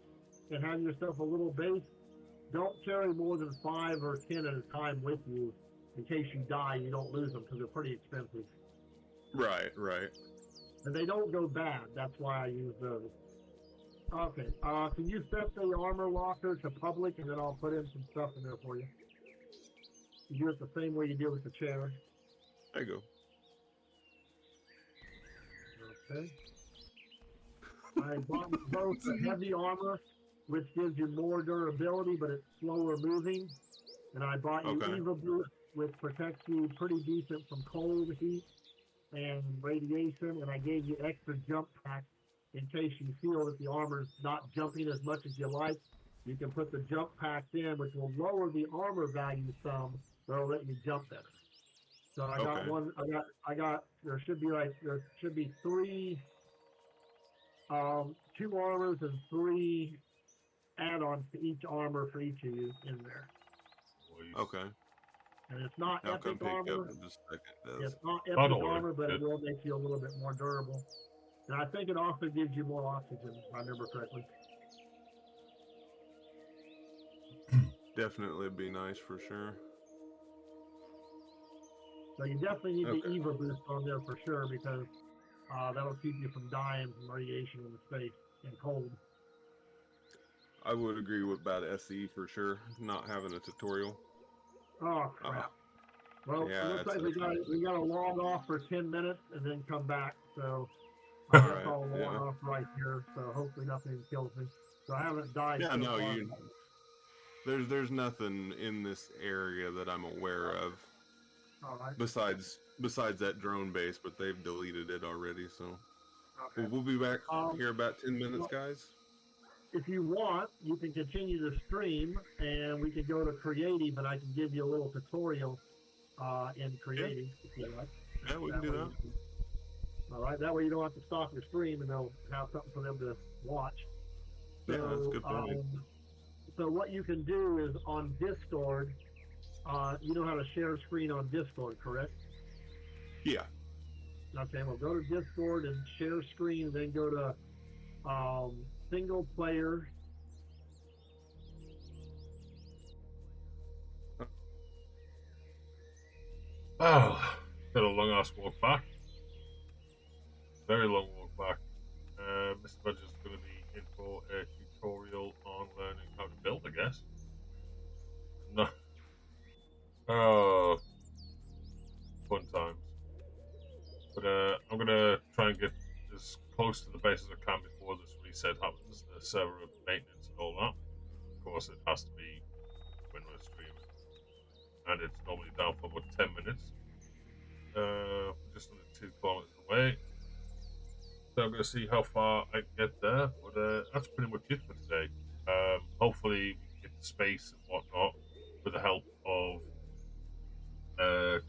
and have yourself a little base, don't carry more than 5 or 10 at a time with you. In case you die, you don't lose them because they're pretty expensive. Right, right. And they don't go bad. That's why I use those. Okay. Can you set the armor locker to public, and then I'll put in some stuff in there for you. You do it the same way you did with the chair. There you Okay. I bought both the heavy armor, which gives you more durability, but it's slower moving. And I bought go. you Okay. Eva Boost, which protects you pretty decent from cold, heat, and radiation. And I gave you extra jump packs in case you feel that the armor's not jumping as much as you like. You can put the jump packs in, which will lower the armor value some, but it'll let you jump better. So I got Okay. one. There should be three, 2 armors and 3 add-ons to each armor for each of you in there. boys. Okay. And it's not I'll come epic pick you up armor. in just a second. It's not Oh, epic don't worry. armor, but it Yeah. will make you a little bit more durable. And I think it also gives you more oxygen, if I remember correctly. Definitely be nice for sure. So you definitely need the Okay. Eva boost on there for sure, because that'll keep you from dying from radiation in the space and cold. I would agree with about SE for sure. Not having a tutorial. Oh crap! Well, it Yeah, looks like we got to log off for 10 minutes and then come back. So I guess Alright, I'll log yeah. off right here. So hopefully nothing kills me. So I haven't died Yeah, so no, far. there's nothing in this area that I'm aware of All right. besides that drone base, but they've deleted it already, so Okay. we'll be back Um, here about 10 minutes, well, guys. if you want, you can continue to stream, and we can go to creative, and I can give you a little tutorial in creative if you like. Yeah, we can do that. All right. That way you don't have to stop your stream, and they'll have something for them to watch. So, Yeah, that's a good point. So what you can do is on Discord, you know how to share screen on Discord, correct? Yeah. Okay, well, go to Discord and share screen, then go to single player. Oh, got a long ass walk back. Very long walk back. Mr. Rogers is going to be in for a tutorial on learning how to build, I guess. No. Oh, fun times. But I'm going to try and get as close to the base as I can before this reset happens, the server maintenance and all that. Of course, it has to be when we're streaming. And it's normally down for about 10 minutes. Just under 2 kilometers away. So I'm going to see how far I can get there. But that's pretty much it for today. Hopefully, we can get to space and whatnot with the help of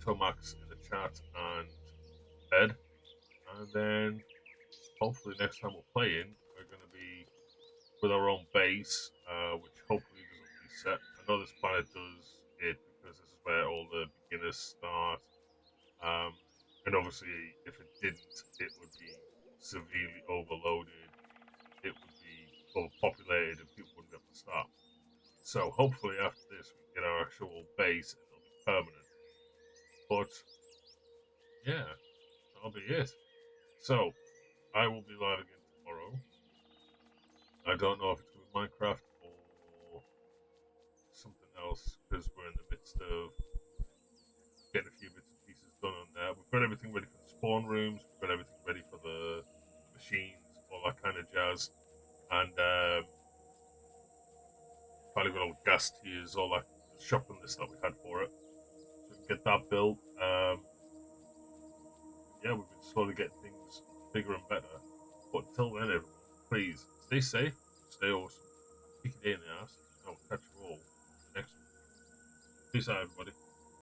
Tomax in the chat and Ed. And then hopefully next time we're playing, we're going to be with our own base, which hopefully doesn't reset. I know this planet does it because this is where all the beginners start. And obviously, if it didn't, it would be severely overloaded. It would be overpopulated and people wouldn't be able to start. So hopefully after this, we get our actual base and it'll be permanent. But yeah, that'll be it. So I will be live again tomorrow. I don't know if it's going to be Minecraft or something else because we're in the midst of getting a few bits and pieces done on there. We've got everything ready for the spawn rooms. We've got everything ready for the machines, all that kind of jazz. And finally got all the gas tiers, all that shopping list that we had for it. So we can get that built. yeah, we've been slowly getting things bigger and better. But until then, everyone, please stay safe, stay awesome, kick it in the ass, and I'll catch you all next week. Peace out, everybody.